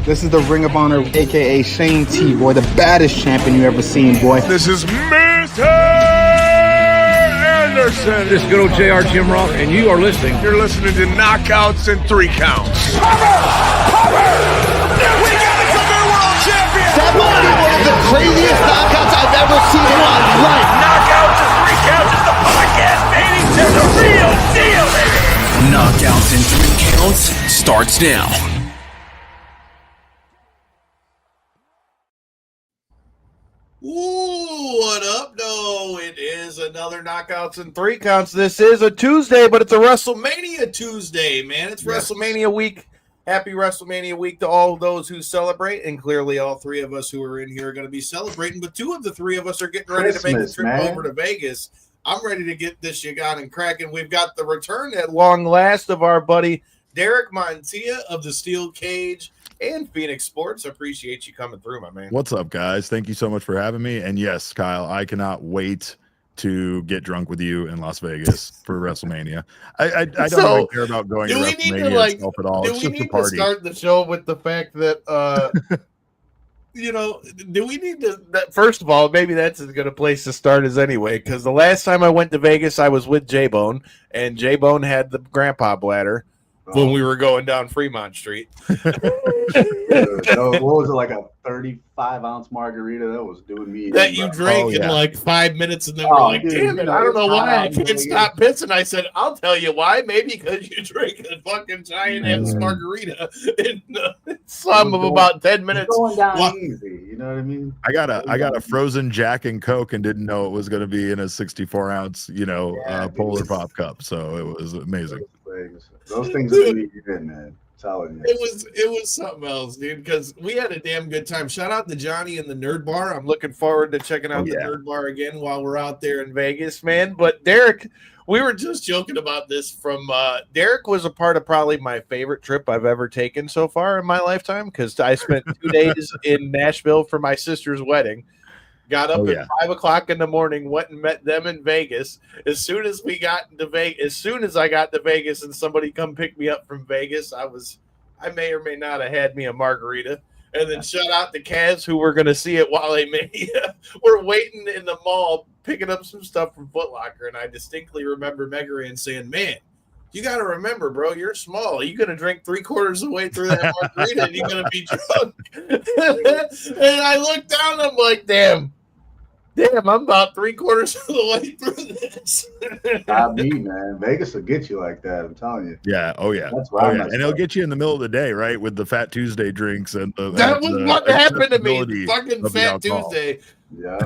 This is the Ring of Honor, a.k.a. Shane T, boy, the baddest champion you ever seen, boy. This is Mr. Anderson. This is good old JR Jim Ross, and you are listening. You're listening to Knockouts and 3 Counts. Cover! We got it from their world champion! That might be one of the craziest knockouts I've ever seen in my life. Knockouts and 3 Counts is the podcast, baby! It's the real deal, baby! Knockouts and 3 Counts starts now. Ooh, what up? No, it is another Knockouts and 3 Counts. This is a Tuesday, but it's a WrestleMania Tuesday, man. It's WrestleMania week. Happy WrestleMania week to all those who celebrate, and clearly all 3 of us who are in here are going to be celebrating, but 2 of the 3 of us are getting ready to make the trip over to Vegas. I'm ready to get this shit on and cracking. We've got the return at long last of our buddy Derek Montilla of the Steel Cage and Phnx Sports. Appreciate you coming through, my man. What's up, guys? Thank you so much for having me. And yes, Kyle, I cannot wait to get drunk with you in Las Vegas for WrestleMania. I don't really care about going to WrestleMania itself at all. Do it's we just a need party. to start the show with the fact that you know, do we need to first of all, maybe that's as good a place to start as anyway, because the last time I went to Vegas I was with J-Bone, and J-Bone had the grandpa bladder when we were going down Fremont Street. What was it, like a 35-ounce margarita that was doing me? That you drank in like 5 minutes, and then we're like, damn it, I don't know why I can't stop pissing. I said, I'll tell you why. Maybe because you drank a fucking giant ass margarita in some of about 10 minutes. Going down easy, you know what I mean? I got a frozen Jack and Coke and didn't know it was going to be in a 64-ounce, Polar Pop cup. So it was amazing. Those things are really good, man. It was something else, dude, because we had a damn good time. Shout out to Johnny and the Nerd Bar. I'm looking forward to checking out the Nerd Bar again while we're out there in Vegas, man. But Derek, we were just joking about this from Derek was a part of probably my favorite trip I've ever taken so far in my lifetime, because I spent 2 days in Nashville for my sister's wedding. Got up at 5 o'clock in the morning, went and met them in Vegas. As soon as I got to Vegas and somebody come pick me up from Vegas, I may or may not have had me a margarita. And then shout out to Kaz, who we're going to see at Wale Mania. We're waiting in the mall, picking up some stuff from Foot Locker. And I distinctly remember Megaran saying, man, you got to remember, bro, you're small. Are you going to drink 3/4 of the way through that margarita and you're going to be drunk? And I looked down and I'm like, damn, I'm about 3/4 of the way through this. Not me, man. Vegas will get you like that. I'm telling you. Yeah. Oh yeah. That's right. And it'll get you in the middle of the day, right, with the Fat Tuesday drinks and that was what happened to me. Fucking Fat Tuesday. Yeah.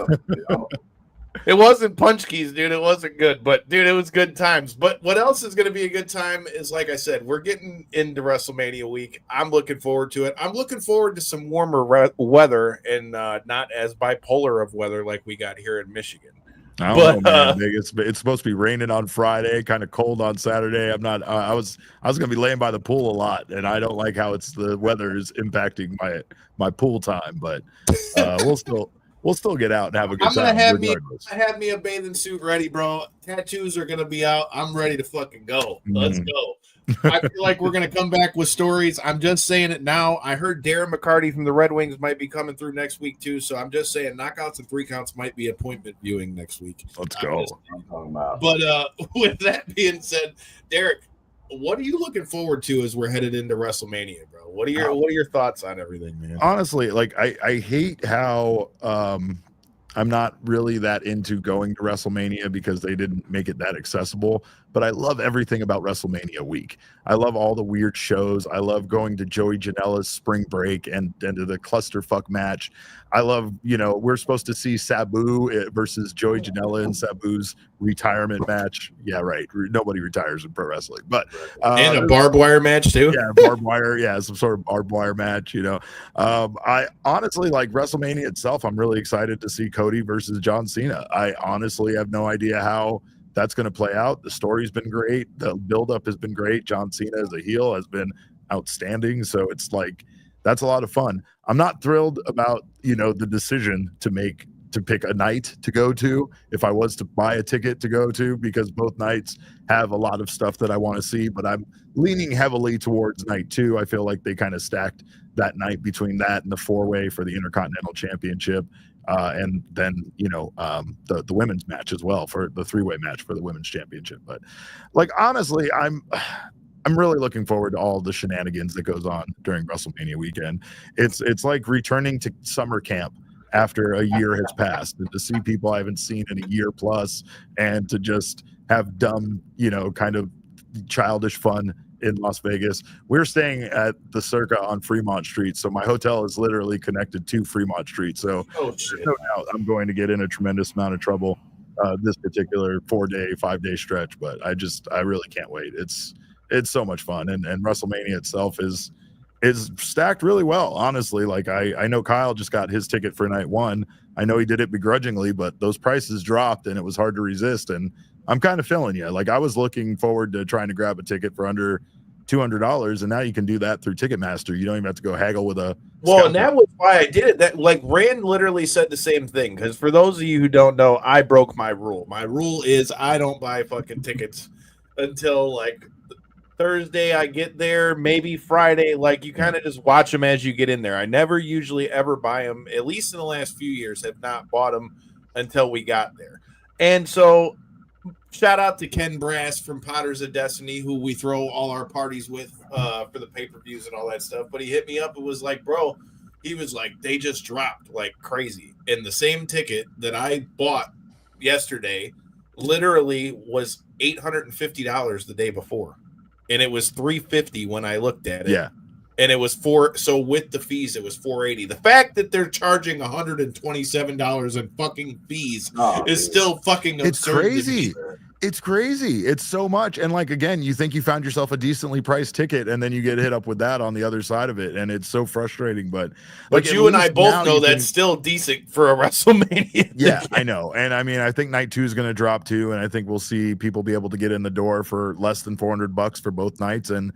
It wasn't punch keys, dude. It wasn't good, but dude, it was good times. But what else is going to be a good time is, like I said, we're getting into WrestleMania week. I'm looking forward to it. I'm looking forward to some warmer weather and not as bipolar of weather like we got here in Michigan. I don't know, man. It's supposed to be raining on Friday, kind of cold on Saturday. I'm not. I was going to be laying by the pool a lot, and I don't like how the weather is impacting my pool time. But We'll still get out and have a good time. I'm gonna have me a bathing suit ready, bro. Tattoos are gonna be out. I'm ready to fucking go. Let's go. I feel like we're gonna come back with stories. I'm just saying it now. I heard Darren McCarty from the Red Wings might be coming through next week too. So I'm just saying, Knockouts and 3 Counts might be appointment viewing next week. Let's go. But with that being said, Derek, what are you looking forward to as we're headed into WrestleMania, bro? What are your thoughts on everything, man? Honestly, like I hate how I'm not really that into going to WrestleMania because they didn't make it that accessible. But I love everything about WrestleMania week. I love all the weird shows. I love going to Joey Janela's spring break and to the clusterfuck match. I love, we're supposed to see Sabu versus Joey Janela in Sabu's retirement match. Yeah, right. Nobody retires in pro wrestling, but and a barbed wire match too. Yeah, barbed wire. Yeah, some sort of barbed wire match. I honestly like WrestleMania itself. I'm really excited to see Cody versus John Cena. I honestly have no idea how that's going to play out. The story's been great. The buildup has been great. John Cena as a heel has been outstanding. So it's like, that's a lot of fun. I'm not thrilled about, the decision to make to pick a night to go to if I was to buy a ticket to go to, because both nights have a lot of stuff that I want to see, but I'm leaning heavily towards night 2. I feel like they kind of stacked that night between that and the 4-way for the Intercontinental Championship. And then, the women's match as well for the 3-way match for the women's championship. But like, honestly, I'm really looking forward to all the shenanigans that goes on during WrestleMania weekend. It's like returning to summer camp after a year has passed, and to see people I haven't seen in a year plus, and to just have dumb, kind of childish fun in Las Vegas. We're staying at the Circa on Fremont Street, so my hotel is literally connected to Fremont Street. So no doubt I'm going to get in a tremendous amount of trouble this particular 5-day stretch, but I really can't wait. It's so much fun, and WrestleMania itself is stacked really well, honestly. Like, I know Kyle just got his ticket for night 1. I know he did it begrudgingly, but those prices dropped and it was hard to resist, and I'm kind of feeling you. Like, I was looking forward to trying to grab a ticket for under $200, and now you can do that through Ticketmaster. You don't even have to go haggle with a and that was why I did it. That, like, Rand literally said the same thing, because for those of you who don't know, I broke my rule. My rule is I don't buy fucking tickets until like Thursday I get there, maybe Friday. Like, you kind of just watch them as you get in there. I never usually ever buy them, at least in the last few years, have not bought them until we got there. And so shout out to Ken Brass from Potters of Destiny, who we throw all our parties with for the pay-per-views and all that stuff. But he hit me up and was like, bro, he was like, they just dropped like crazy. And the same ticket that I bought yesterday literally was $850 the day before. And it was $350 when I looked at it. Yeah. And it was so with the fees, it was $480. The fact that they're charging $127 in fucking fees is still fucking absurd. It's crazy. It's crazy. It's so much. And like, again, you think you found yourself a decently priced ticket, and then you get hit up with that on the other side of it. And it's so frustrating. But like, you and I both know that's still decent for a WrestleMania. Yeah, I know. And I mean, I think night 2 is going to drop too. And I think we'll see people be able to get in the door for less than $400 for both nights, and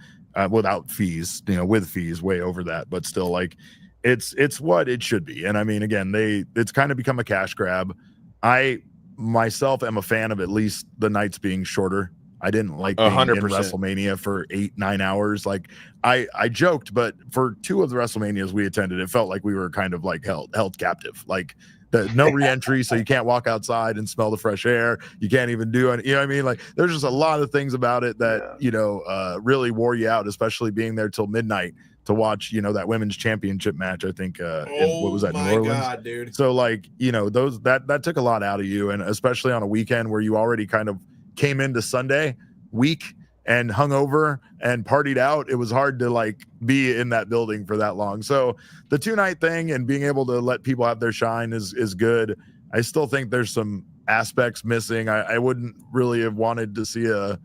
without fees, with fees way over that. But still, like, it's what it should be. And I mean, again, it's kind of become a cash grab. I myself am a fan of at least the nights being shorter. I didn't like being 100%. In WrestleMania for 8-9 hours. Like, I joked, but for 2 of the WrestleManias we attended, it felt like we were kind of like held captive. Like, no re-entry, so you can't walk outside and smell the fresh air. You can't even do it. You know what I mean? Like, there's just a lot of things about it that really wore you out, especially being there till midnight to watch, that women's championship match. I think what was that, New Orleans? God, dude. So like, those that took a lot out of you, and especially on a weekend where you already kind of came into Sunday week and hung over and partied out. It was hard to like be in that building for that long. So the 2-night thing and being able to let people have their shine is good. I still think there's some aspects missing. I wouldn't really have wanted to see a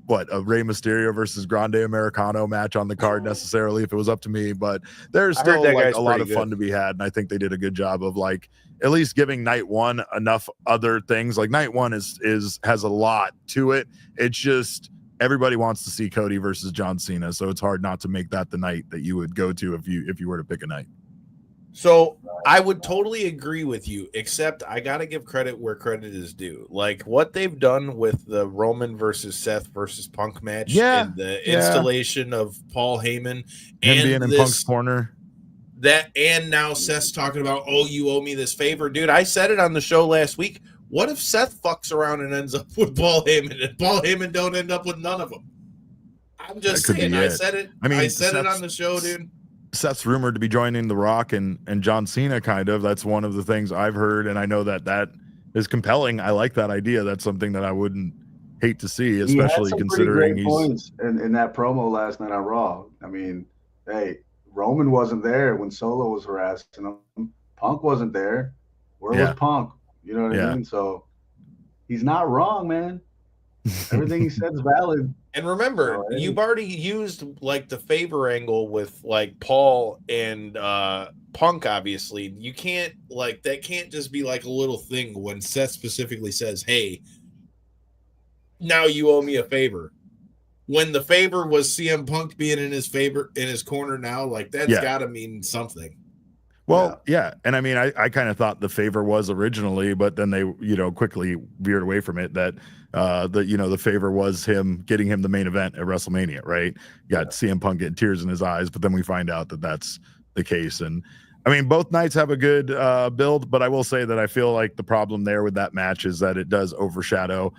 Rey Mysterio versus Grande Americano match on the card necessarily if it was up to me, but there's still like a lot of fun to be had. And I think they did a good job of like at least giving night 1 enough other things. Like, night 1 has a lot to it. It's just everybody wants to see Cody versus John Cena, so it's hard not to make that the night that you would go to if you were to pick a night. So I would totally agree with you, except I got to give credit where credit is due. Like, what they've done with the Roman versus Seth versus Punk match, and the installation of Paul Heyman and being in Punk's corner. And now Seth's talking about, oh, you owe me this favor. Dude, I said it on the show last week. What if Seth fucks around and ends up with Paul Heyman, and Paul Heyman don't end up with none of them? I'm just saying. I said it. I said it on the show, dude. Seth's rumored to be joining The Rock and John Cena, kind of. That's one of the things I've heard, and I know that is compelling. I like that idea. That's something that I wouldn't hate to see, especially considering he's points in that promo last night on Raw. I mean, hey, Roman wasn't there when Solo was harassing him. Punk wasn't there. Where was Punk? You know what I mean? So he's not wrong, man. Everything he said is valid. And remember, you've already used like the favor angle with like Paul and Punk, obviously. You can't that can't just be like a little thing when Seth specifically says, hey, now you owe me a favor. When the favor was CM Punk being in his corner now, like that's gotta mean something. Well, yeah. And I mean, I kind of thought the favor was originally, but then they, quickly veered away from it that the favor was getting him the main event at WrestleMania, right? You got CM Punk getting tears in his eyes, but then we find out that that's the case. And I mean, both nights have a good build, but I will say that I feel like the problem there with that match is that it does overshadow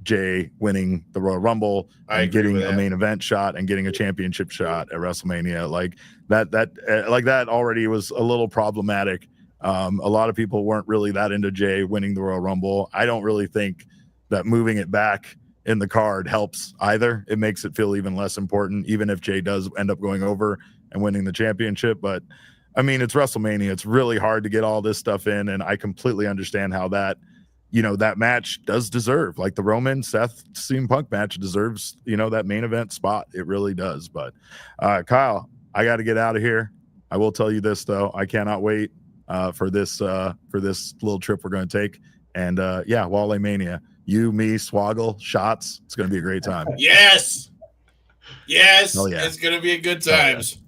Jay winning the Royal Rumble and getting a main event shot and getting a championship shot at WrestleMania. Like that already was a little problematic. A lot of people weren't really that into Jay winning the Royal Rumble. I don't really think that moving it back in the card helps either. It makes it feel even less important, even if Jay does end up going over and winning the championship. But I mean, it's WrestleMania. It's really hard to get all this stuff in, and I completely understand how that match does deserve, like the Roman Seth CM Punk match deserves, that main event spot. It really does. But Kyle, I got to get out of here. I will tell you this though, I cannot wait for this little trip we're going to take. And Wale Mania, you, me, Swoggle, shots. It's going to be a great time. Yes. Oh, yeah. It's going to be a good times.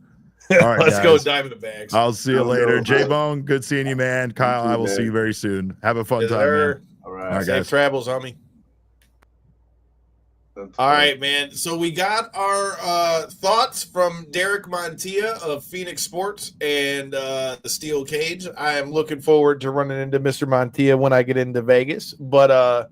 All right, Let's guys. go dive in the bags. I'll see you later. J-Bone, good seeing you, man. Kyle, I will see you very soon. Have a fun time, man. All right, Safe travels, homie. All right, man. So we got our thoughts from Derek Montilla of Phnx Sports and the Steel Cage. I am looking forward to running into Mr. Montilla when I get into Vegas. But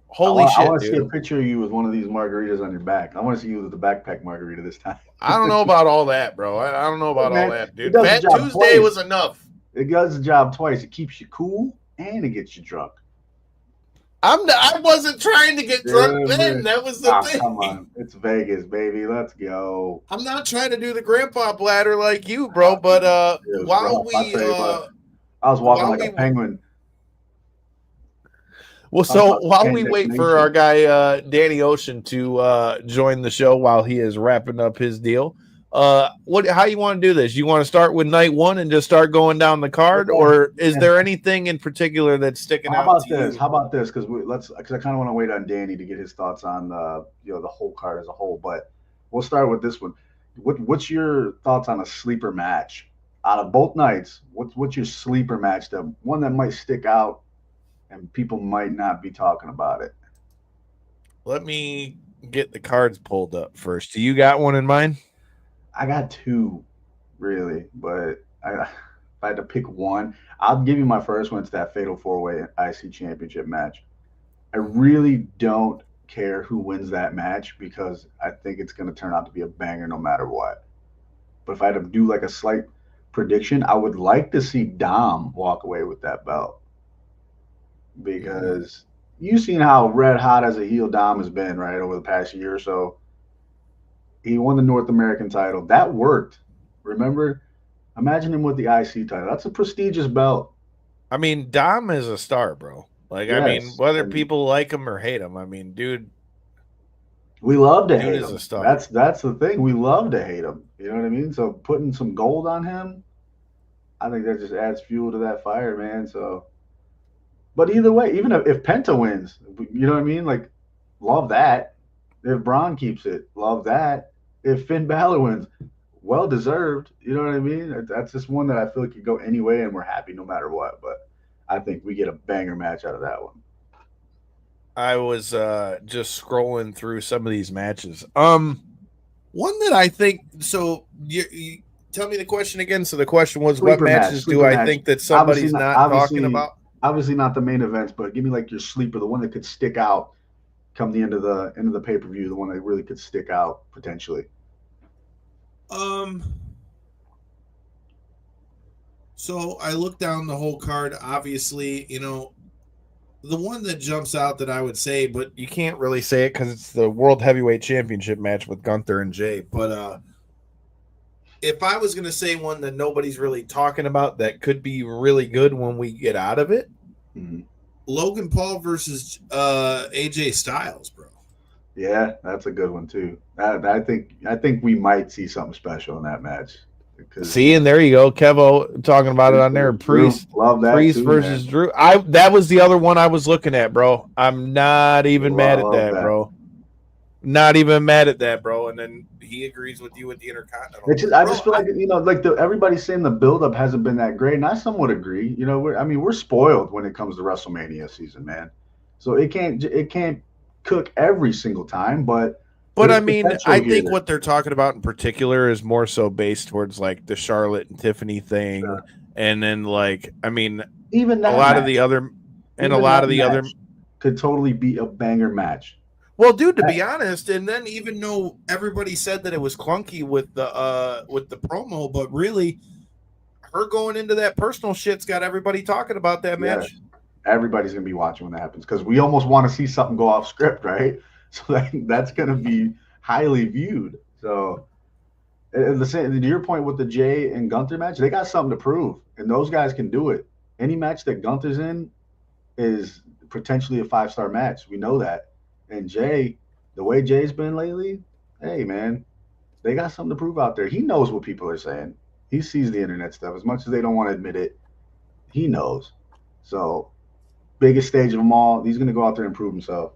holy shit, I want to see a dude. picture of you with one of these margaritas on your back. I want to see you with the backpack margarita this time. I don't know about all that, bro. I don't know about all that, dude. Fat Tuesday twice. was enough. It does the job twice. It keeps you cool and it gets you drunk. I wasn't trying to get drunk then. That was the thing. Come on. It's Vegas, baby. Let's go. I'm not trying to do the grandpa bladder like you, bro. But I was walking like a penguin. Well, so while we wait for our guy Danny Ocean to join the show while he is wrapping up his deal, how you want to do this? You want to start with night one and just start going down the card, or is there anything in particular that's sticking out? How about this? Because I kind of want to wait on Danny to get his thoughts on the whole card as a whole. But we'll start with this one. What's your thoughts on a sleeper match out of both nights? What's your sleeper match? The one that might stick out and people might not be talking about it. Let me get the cards pulled up first. Do you got one in mind? I got two, really, but if I had to pick one, I'll give you my first one. It's that Fatal 4-Way IC Championship match. I really don't care who wins that match because I think it's going to turn out to be a banger no matter what. But if I had to do like a slight prediction, I would like to see Dom walk away with that belt. Because you've seen how red hot as a heel Dom has been, right, over the past year or so. He won the North American title. That worked. Remember? Imagine him with the IC title. That's a prestigious belt. I mean, Dom is a star, bro. Like, yes. I mean, whether people like him or hate him, I mean, dude. We love to hate is him. A star. That's the thing. We love to hate him. You know what I mean? So putting some gold on him, I think that just adds fuel to that fire, man. So, but either way, even if Penta wins, you know what I mean? Like, love that. If Braun keeps it, love that. If Finn Balor wins, well deserved. You know what I mean? That's just one that I feel like could go any way, and we're happy no matter what. But I think we get a banger match out of that one. I was just scrolling through some of these matches. One that I think so. You tell me the question again. So the question was, what matches do I think that somebody's not talking about? Obviously not the main events, but give me like your sleeper, the one that could stick out come the end of the pay-per-view, the one that really could stick out potentially. So I looked down the whole card. Obviously, you know, the one that jumps out that I would say, but you can't really say it because it's the World Heavyweight Championship match with Gunther and Jay. But if I was going to say one that nobody's really talking about that could be really good when we get out of it, Logan Paul versus AJ Styles, bro. Yeah, that's a good one too. I think we might see something special in that match. See, and there you go, Kevo talking about it on there. Priest, love that. Priest too, versus man. Drew. That was the other one I was looking at, bro. I'm not even mad at that, bro. Not even mad at that, bro. And then he agrees with you with the Intercontinental. I just feel like everybody's saying the buildup hasn't been that great, and I somewhat agree. We're spoiled when it comes to WrestleMania season, man. So it can't cook every single time, but I mean, I think what they're talking about in particular is more so based towards like the Charlotte and Tiffany thing, and then like even that a lot of the other could totally be a banger match. Well, dude, to be honest, and then even though everybody said that it was clunky with the promo, but really, her going into that personal shit's got everybody talking about that match. Everybody's gonna be watching when that happens because we almost want to see something go off script, right? So that's gonna be highly viewed. So, and to your point with the Jay and Gunther match, they got something to prove, and those guys can do it. Any match that Gunther's in is potentially a 5-star match. We know that. And Jay, the way Jay's been lately, hey, man, they got something to prove out there. He knows what people are saying. He sees the internet stuff. As much as they don't want to admit it, he knows. So, biggest stage of them all, he's going to go out there and prove himself.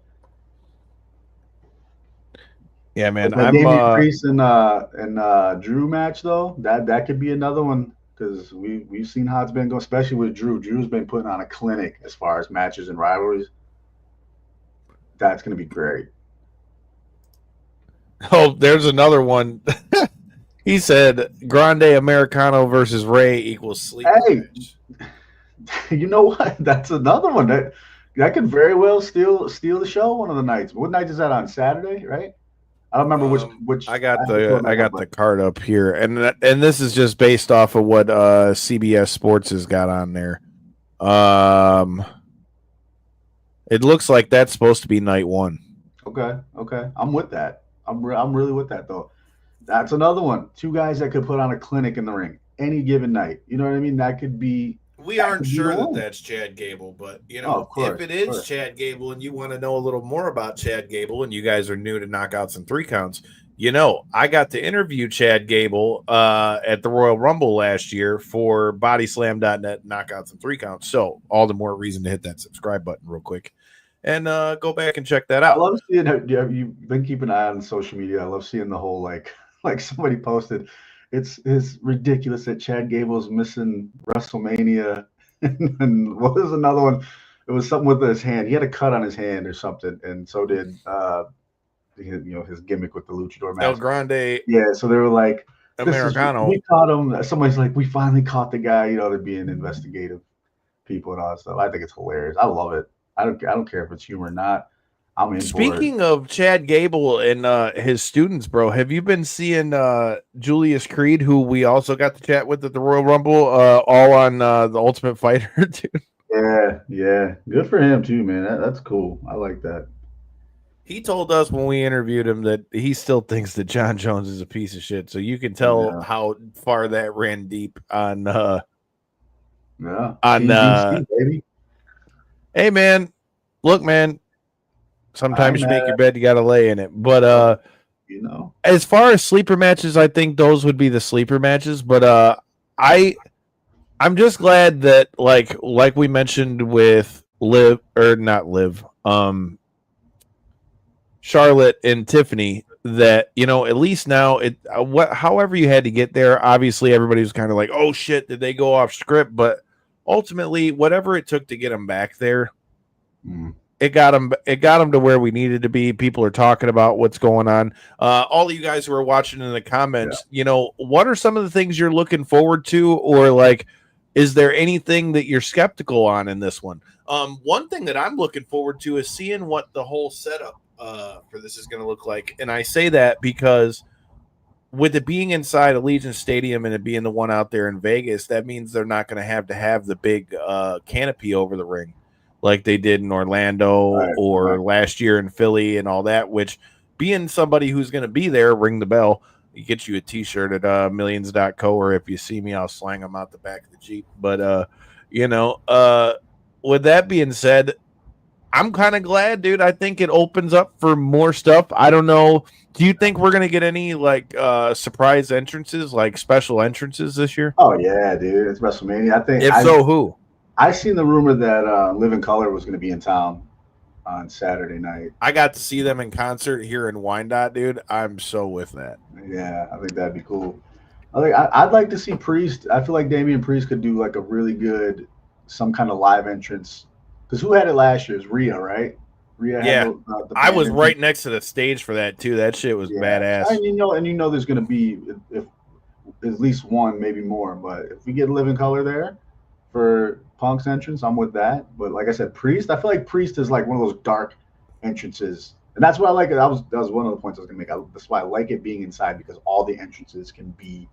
Yeah, man. Damian Priest and Drew match, though, that could be another one because we've seen how it's been going, especially with Drew. Drew's been putting on a clinic as far as matches and rivalries. That's going to be great. Oh, there's another one. He said Grande Americano versus Ray equals sleep. Hey, you know what? That's another one that could very well steal the show one of the nights. What night is that on? Saturday, right? I don't remember which. I got the card up here, and this is just based off of what CBS Sports has got on there. It looks like that's supposed to be night one. Okay. I'm with that. I'm really with that, though. That's another one. 2 guys that could put on a clinic in the ring any given night. You know what I mean? That could be. We aren't sure that that's Chad Gable, but, if it is Chad Gable and you want to know a little more about Chad Gable and you guys are new to Knockouts and 3 Counts, I got to interview Chad Gable at the Royal Rumble last year for bodyslam.net Knockouts and 3 Counts. So all the more reason to hit that subscribe button real quick and go back and check that out. I love seeing you've been keeping an eye on social media. I love seeing the whole like somebody posted. It's ridiculous that Chad Gable's missing WrestleMania. And what was another one? It was something with his hand. He had a cut on his hand or something, and so did his gimmick with the luchador match. El Grande. Yeah, so they were like, Americano. We caught him. Somebody's like, we finally caught the guy. They're being investigative people and all that stuff. I think it's hilarious. I love it. I don't care if it's humor or not. I'm in. Speaking of Chad Gable and his students, bro, have you been seeing Julius Creed, who we also got to chat with at the Royal Rumble, all on the Ultimate Fighter, dude? Yeah. Good for him too, man. That's cool. I like that. He told us when we interviewed him that he still thinks that John Jones is a piece of shit. So you can tell how far that ran deep on TBC, baby. Hey man, look, man. Sometimes you make your bed, you got to lay in it. But as far as sleeper matches, I think those would be the sleeper matches. But I'm just glad that like we mentioned with Charlotte and Tiffany, that at least now however you had to get there. Obviously, everybody was kind of like, oh shit, did they go off script? But ultimately, whatever it took to get them back there. It got them to where we needed to be. People are talking about what's going on. All of you guys who are watching in the comments, what are some of the things you're looking forward to, or like, is there anything that you're skeptical on in this one? One thing that I'm looking forward to is seeing what the whole setup for this is going to look like. And I say that because with it being inside Allegiant Stadium and it being the one out there in Vegas, that means they're not going to have the big canopy over the ring like they did in Orlando or last year in Philly and all that, which being somebody who's going to be there, ring the bell, you get you a t-shirt at millions.co, or if you see me, I'll slang them out the back of the Jeep. But, with that being said, I'm kind of glad, dude. I think it opens up for more stuff. I don't know. Do you think we're going to get any like surprise entrances, like special entrances this year? Oh yeah, dude. It's WrestleMania. I think who? I seen the rumor that Living Color was going to be in town. on Saturday night. I got to see them in concert here in Wyandotte, dude. I'm so with that. Yeah, I think that'd be cool. I'd like to see Priest. I feel like Damian Priest could do like a really good, some kind of live entrance. Because who had it last year? It was Rhea, right? Rhea Yeah. had the I was band right next to the stage for that too. That shit was badass. And you know there's gonna be if at least one, maybe more. But if we get Living Color there for Punk's entrance, I'm with that. But like I said, Priest, I feel like Priest is like one of those dark entrances. And that's what I like. That was one of the points I was gonna make. That's why I like it being inside, because all the entrances can be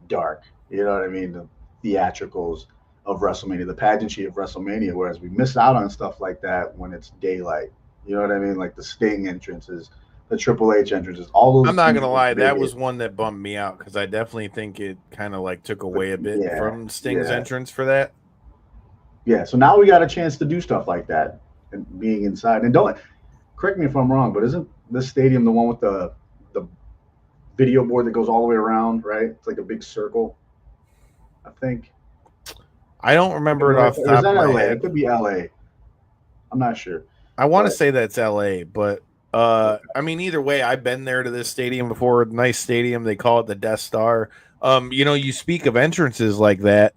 dark. You know what I mean? The theatricals of WrestleMania, the pageantry of WrestleMania, whereas we miss out on stuff like that when it's daylight. You know what I mean? Like the Sting entrances, the Triple H entrances, all those. I'm not gonna lie, that was one that bummed me out because I definitely think it kind of like took away a bit from Sting's entrance for that. Yeah, so now we got a chance to do stuff like that and being inside. And don't correct me if I'm wrong, but isn't this stadium the one with the video board that goes all the way around, right? It's like a big circle, I think. I don't remember it off the top of my head. It could be LA. I'm not sure. I want to say that's LA, but I mean, either way, I've been there to this stadium before. Nice stadium. They call it the Death Star. You know, you speak of entrances like that.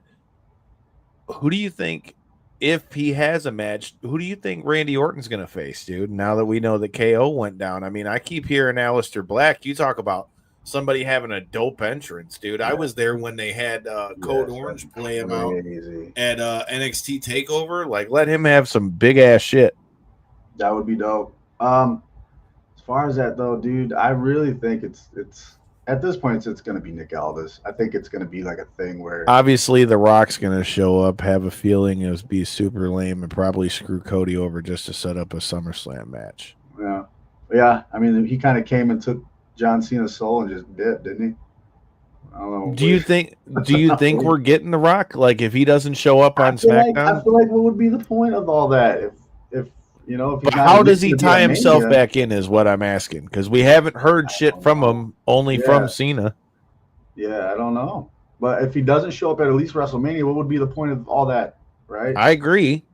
Who do you think, if he has a match, who do you think Randy Orton's going to face, dude? Now that we know that KO went down. I mean, I keep hearing Aleister Black. You talk about somebody having a dope entrance, dude. I was there when they had Code Orange play him out at NXT TakeOver. Like, let him have some big ass shit. That would be dope. As far as that though, dude, I really think it's at this point it's going to be Nick Aldis. I think it's going to be like a thing where obviously The Rock's going to show up, have a feeling it would be super lame, and probably screw Cody over just to set up a SummerSlam match. Yeah. I mean, he kind of came and took John Cena's soul and just dipped, didn't he? I don't know. Do you think we're getting The Rock? Like, if he doesn't show up on SmackDown? I feel like what would be the point of all that? If you know, but how does he tie himself back in is what I'm asking, because we haven't heard shit from him, only from Cena. Yeah, I don't know. But if he doesn't show up at least WrestleMania, what would be the point of all that, right? I agree.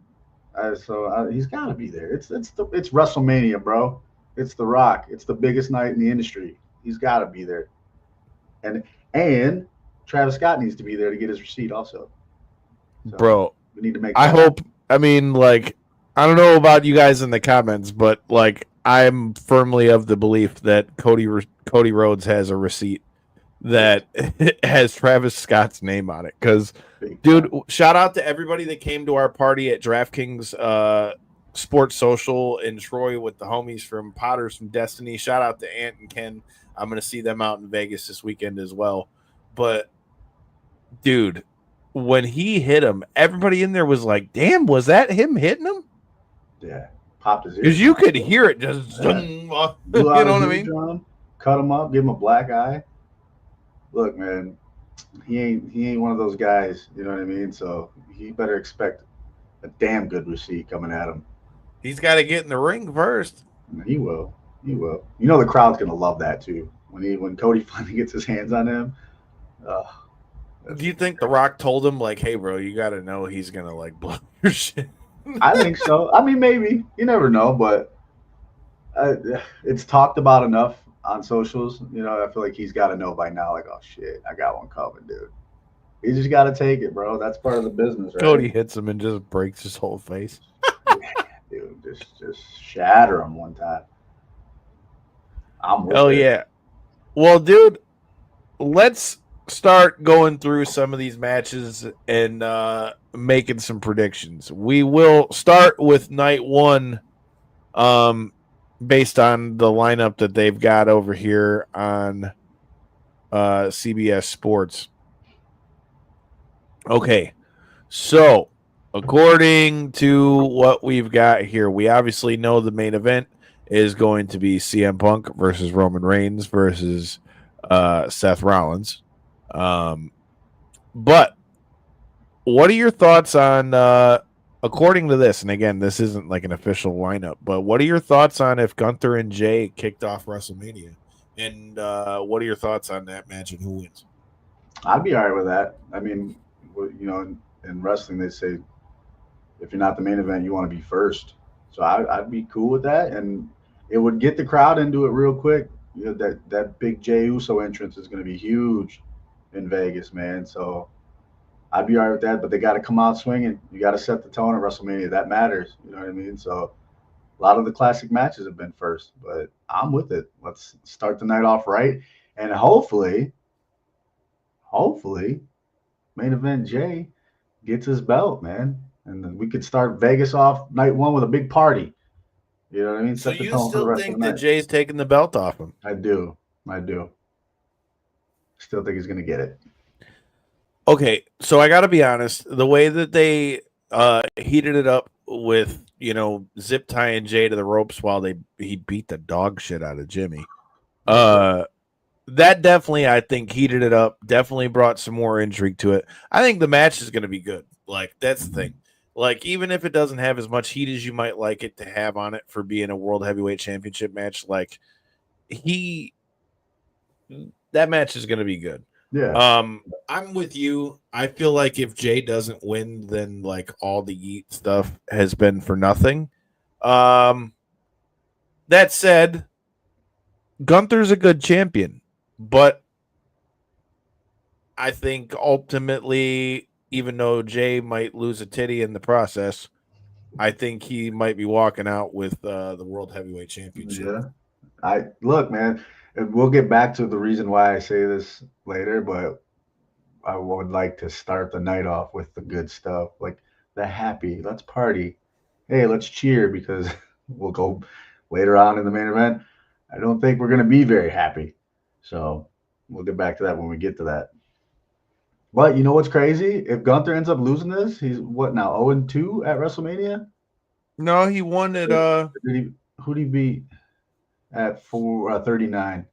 So he's got to be there. It's WrestleMania, bro. It's The Rock. It's the biggest night in the industry. He's got to be there. And Travis Scott needs to be there to get his receipt also. So bro, we need to make I mean, like, I don't know about you guys in the comments, but like, I'm firmly of the belief that Cody Rhodes has a receipt that has Travis Scott's name on it. Because, dude, shout out to everybody that came to our party at DraftKings Sports Social in Troy with the homies from Potters from Destiny. Shout out to Ant and Ken. I'm going to see them out in Vegas this weekend as well. But, dude, when he hit him, everybody in there was like, damn, was that him hitting him? Yeah, popped his ear. Because you could hear it just, you know what I mean? Drum, cut him up, give him a black eye. Look, man, he ain't one of those guys, you know what I mean? So he better expect a damn good receipt coming at him. He's got to get in the ring first. He will. You know the crowd's gonna love that too. When Cody finally gets his hands on him. Do you think The Rock told him, like, hey, bro, you got to know he's gonna like blow your shit? I think so. I mean, maybe. You never know, but it's talked about enough on socials. You know, I feel like he's got to know by now, like, oh, shit, I got one coming, dude. He just got to take it, bro. That's part of the business, right? Cody hits him and just breaks his whole face. Dude, just shatter him one time. I'm with it. Yeah. Well, dude, let's start going through some of these matches and making some predictions. We will start with night one, based on the lineup that they've got over here on CBS Sports. Okay, so according to what we've got here, we obviously know the main event is going to be CM Punk versus Roman Reigns versus Seth Rollins. But what are your thoughts on, according to this, and again, this isn't like an official lineup, but what are your thoughts on if Gunther and Jay kicked off WrestleMania? And what are your thoughts on that match and who wins? I'd be all right with that. I mean, you know, in wrestling, they say if you're not the main event, you want to be first. So I'd be cool with that, and it would get the crowd into it real quick. You know, that big Jey Uso entrance is going to be huge in Vegas, man. So I'd be all right with that, but they got to come out swinging. You got to set the tone at WrestleMania. That matters. You know what I mean? So a lot of the classic matches have been first, but I'm with it. Let's start the night off right, and hopefully, main event Jay gets his belt, man, and then we could start Vegas off night one with a big party. You know what I mean? So Set the you tone for the still rest of think the that night. Jay's taking the belt off him? I do. Still think he's gonna get it. Okay, so I got to be honest. The way that they heated it up with zip tying Jay to the ropes while he beat the dog shit out of Jimmy, that definitely I think heated it up. Definitely brought some more intrigue to it. I think the match is going to be good. Like that's the thing. Like even if it doesn't have as much heat as you might like it to have on it for being a World Heavyweight Championship match, like that match is going to be good. Yeah. I'm with you. I feel like if Jay doesn't win, then like all the Yeet stuff has been for nothing. That said, Gunther's a good champion, but I think ultimately, even though Jay might lose a titty in the process, I think he might be walking out with the World Heavyweight Championship. Yeah. Look, man, we'll get back to the reason why I say this later, but I would like to start the night off with the good stuff, like the happy. Let's party. Hey, let's cheer because we'll go later on in the main event. I don't think we're going to be very happy. So we'll get back to that when we get to that. But you know what's crazy? If Gunther ends up losing this, he's what now, 0-2 at WrestleMania? No, he won it. Who'd he beat at 39?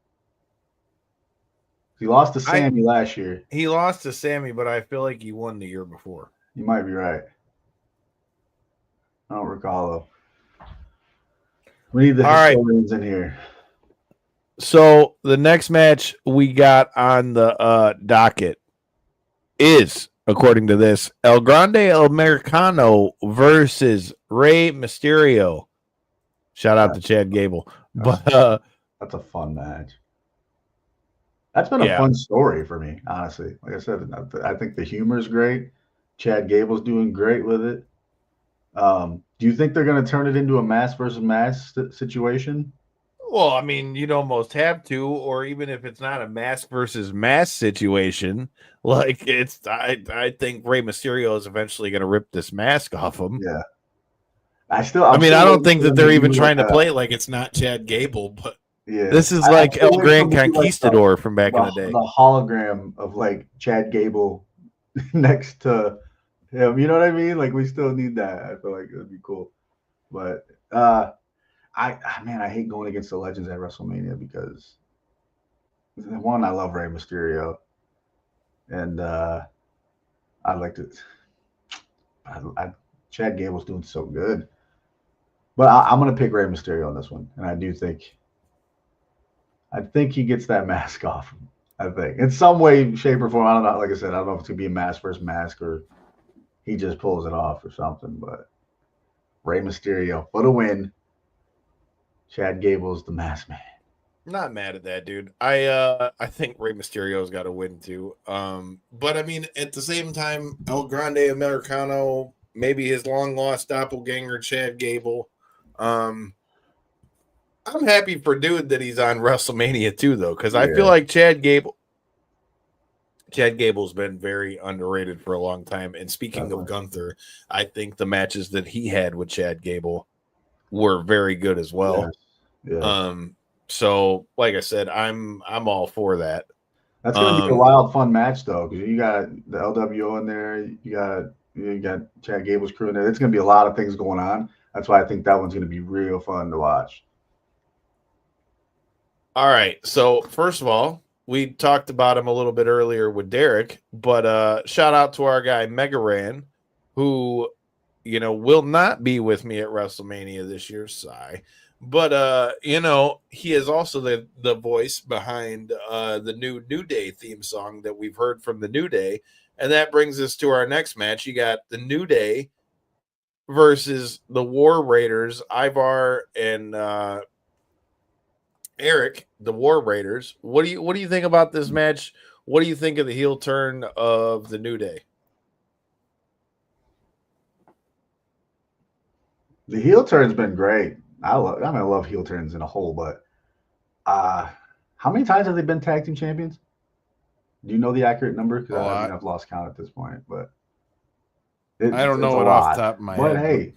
He lost to Sammy last year. He lost to Sammy, but I feel like he won the year before. You might be right. I don't recall though. We need the historians in here. So the next match we got on the docket is, according to this, El Grande Americano versus Rey Mysterio. Shout out to Chad Gable. But that's a fun match. That's been a fun story for me, honestly. Like I said, I think the humor is great. Chad Gable's doing great with it. Do you think they're going to turn it into a mask versus mask situation? Well, I mean, you'd almost have to, or even if it's not a mask versus mask situation, like I think Rey Mysterio is eventually going to rip this mask off him. Yeah. I don't think that they're even trying to play like it's not Chad Gable, but yeah, this is like El Gran Conquistador from back in the day. The hologram of like Chad Gable next to him. You know what I mean? Like we still need that. I feel like it would be cool. But I hate going against the legends at WrestleMania because one, I love Rey Mysterio, and I like to. Chad Gable's doing so good, but I'm gonna pick Rey Mysterio on this one, and I think he gets that mask off. I think in some way, shape, or form. I don't know. Like I said, I don't know if it's gonna be a mask versus mask or he just pulls it off or something. But Rey Mysterio for the win. Chad Gable's the mask man. Not mad at that, dude. I think Rey Mysterio's got to win too. But I mean, at the same time, El Grande Americano, maybe his long lost doppelganger, Chad Gable. I'm happy for dude that he's on WrestleMania too, though, because I feel like Chad Gable's been very underrated for a long time. And speaking of Gunther, I think the matches that he had with Chad Gable were very good as well. Yeah. So like I said, I'm all for that. That's gonna be a wild, fun match though, because you got the LWO in there, you got Chad Gable's crew in there. It's gonna be a lot of things going on. That's why I think that one's gonna be real fun to watch. All right. So first of all, we talked about him a little bit earlier with Derek, but shout out to our guy Megaran, who will not be with me at WrestleMania this year. Sigh. But he is also the voice behind the New Day theme song that we've heard from the New Day. And that brings us to our next match. You got the New Day versus the War Raiders, Ivar and Eric, the War Raiders. What do you think about this match? What do you think of the heel turn of the New Day? The heel turn's been great. I love heel turns in a whole, but how many times have they been tag team champions? Do you know the accurate number? Because I've lost count at this point, but I don't know it off the top of my head. But hey,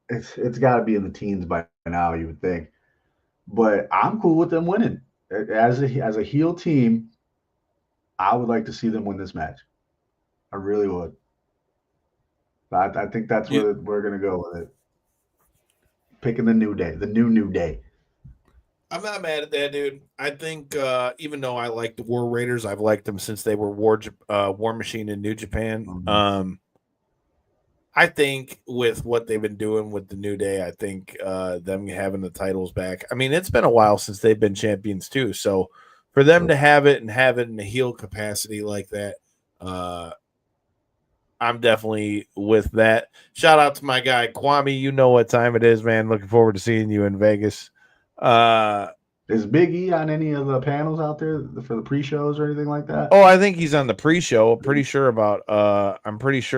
it's got to be in the teens by now, you would think. But I'm cool with them winning. As a heel team, I would like to see them win this match. I really would. I think that's where we're going to go with it. Picking the New Day, the New Day. I'm not mad at that, dude. I think even though I like the War Raiders, I've liked them since they were War Machine in New Japan. Mm-hmm. I think with what they've been doing with the New Day, I think them having the titles back. I mean, it's been a while since they've been champions too. So for them to have it in a heel capacity like that, I'm definitely with that. Shout out to my guy Kwame. You know what time it is, man. Looking forward to seeing you in Vegas. Is Big E on any of the panels out there for the pre-shows or anything like that? Oh, I think he's on the pre-show. I'm pretty sure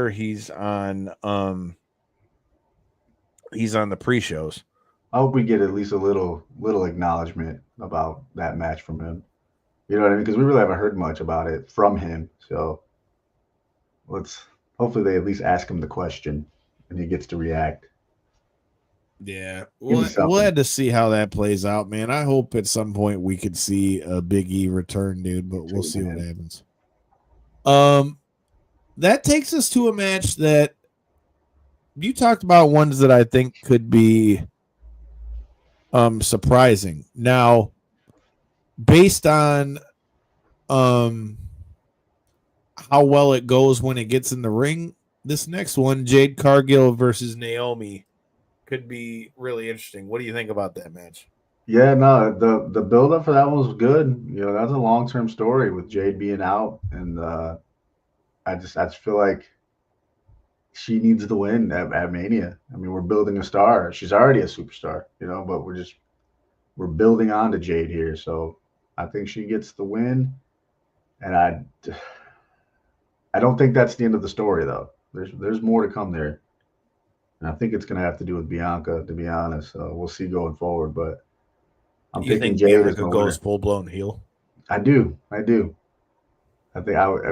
he's on the pre-shows. I hope we get at least a little acknowledgement about that match from him. You know what I mean? Because we really haven't heard much about it from him. So hopefully they at least ask him the question and he gets to react. Yeah, we'll have to see how that plays out, man. I hope at some point we could see a Big E return, dude, but we'll see what happens. That takes us to a match that you talked about, ones that I think could be surprising. Now, based on how well it goes when it gets in the ring, this next one, Jade Cargill versus Naomi, could be really interesting. What do you think about that match? Yeah, no, the build up for that one was good. You know, that's a long-term story with Jade being out, and I just feel like she needs the win at Mania. I mean, we're building a star. She's already a superstar, you know, but we're building on to Jade here. So I think she gets the win, and I don't think that's the end of the story though. There's more to come there. And I think it's going to have to do with Bianca, to be honest. So we'll see going forward. But I'm thinking Jade is going to goes full blown heel. I do. I think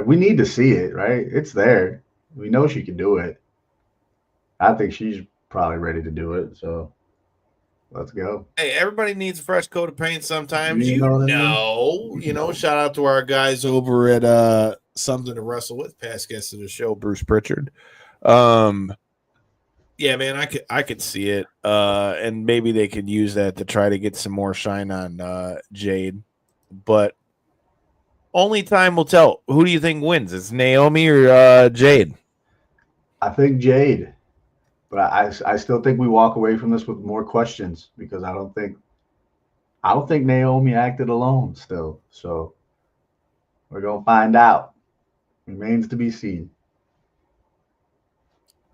we need to see it, right? It's there. We know she can do it. I think she's probably ready to do it. So let's go. Hey, everybody needs a fresh coat of paint sometimes. You know. Shout out to our guys over at Something to Wrestle With, past guest of the show, Bruce Pritchard. Yeah, man, I could see it, and maybe they could use that to try to get some more shine on Jade, but only time will tell. Who do you think wins? It's Naomi or Jade? I think Jade, but I still think we walk away from this with more questions because I don't think Naomi acted alone still. So we're gonna find out. Remains to be seen.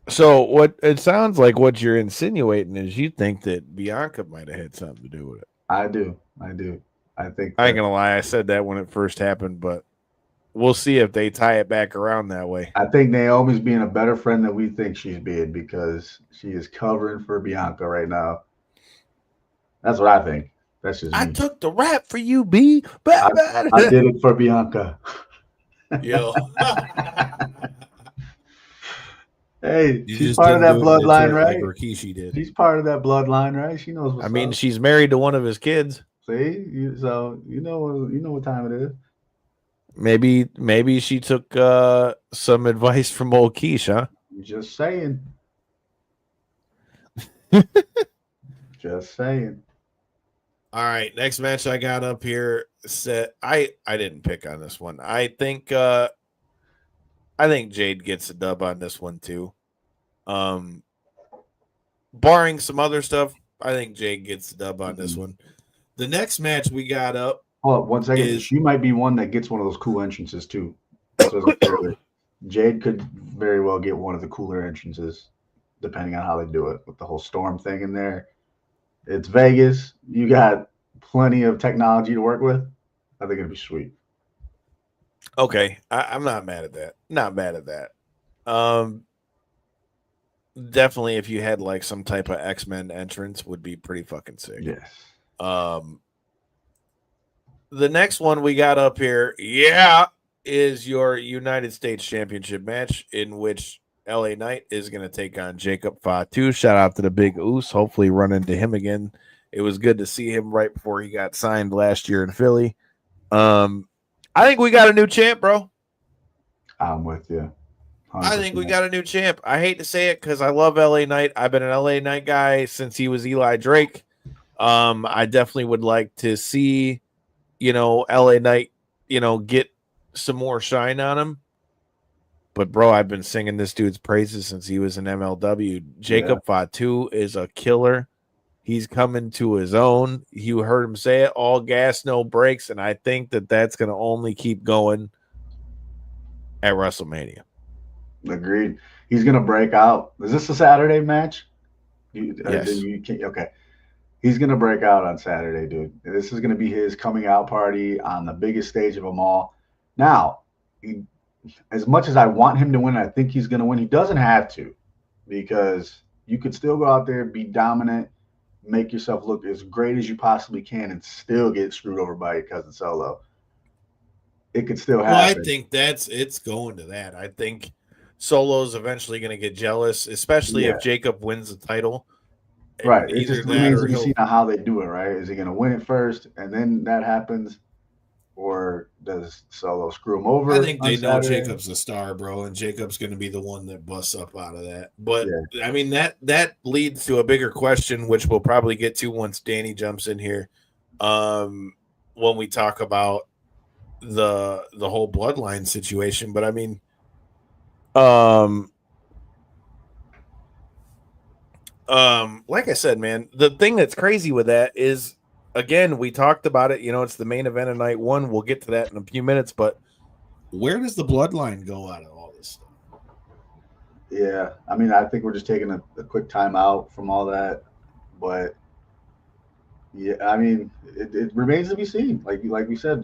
So what it sounds like what you're insinuating is you think that Bianca might have had something to do with it. I do. I think I ain't gonna lie, I said that when it first happened, but we'll see if they tie it back around that way. I think Naomi's being a better friend than we think she's being because she is covering for Bianca right now. That's what I think. That's just me. I took the rap for you, B. I did it for Bianca. Yo. Hey, she's part of that bloodline, right? Like Rikishi did. She's part of that bloodline, right? She knows what's up. She's married to one of his kids. See, so you know what time it is. Maybe she took some advice from old Keish, huh? Just saying. Just saying. All right, next match I got up here. I didn't pick on this one. I think Jade gets a dub on this one too. Barring some other stuff, I think Jade gets a dub on this one. The next match we got up. Hold up 1 second. She might be one that gets one of those cool entrances too. So Jade could very well get one of the cooler entrances. depending on how they do it with the whole storm thing in there. It's Vegas. You got plenty of technology to work with. I think it'd be sweet. Okay, I'm not mad at that. Not mad at that. Definitely, if you had like some type of X-Men entrance, would be pretty fucking sick. Yes. The next one we got up here, is your United States Championship match in which LA Knight is going to take on Jacob Fatu. Shout out to the Big Oos. Hopefully, run into him again. It was good to see him right before he got signed last year in Philly. I think we got a new champ, bro. I'm with you. 100%. I think we got a new champ. I hate to say it because I love LA Knight. I've been an LA Knight guy since he was Eli Drake. I definitely would like to see, LA Knight, get some more shine on him. But bro, I've been singing this dude's praises since he was in MLW. Jacob Fatu is a killer. He's coming to his own. You heard him say it, all gas, no brakes. And I think that that's going to only keep going at WrestleMania. Agreed. He's going to break out. Is this a Saturday match? Yes. Okay. He's going to break out on Saturday, dude. This is going to be his coming out party on the biggest stage of them all. Now, as much as I want him to win, I think he's going to win. He doesn't have to, because you could still go out there, be dominant, make yourself look as great as you possibly can, and still get screwed over by your cousin Solo. It could still happen. Well, I think it's going to that. I think Solo's eventually going to get jealous, especially if Jacob wins the title. Right. It just remains to be seen on how they do it, right? Is he going to win it first and then that happens? Or does Solo screw him over? I think they know Jacob's a star, bro, and Jacob's going to be the one that busts up out of that. But, I mean, that leads to a bigger question, which we'll probably get to once Danny jumps in here, when we talk about the whole bloodline situation. But, I mean, like I said, man, the thing that's crazy with that is, again, we talked about it. It's the main event of night one. We'll get to that in a few minutes. But where does the bloodline go out of all this stuff? Yeah, I mean, I think we're just taking a quick time out from all that. But yeah, I mean, it remains to be seen. Like we said,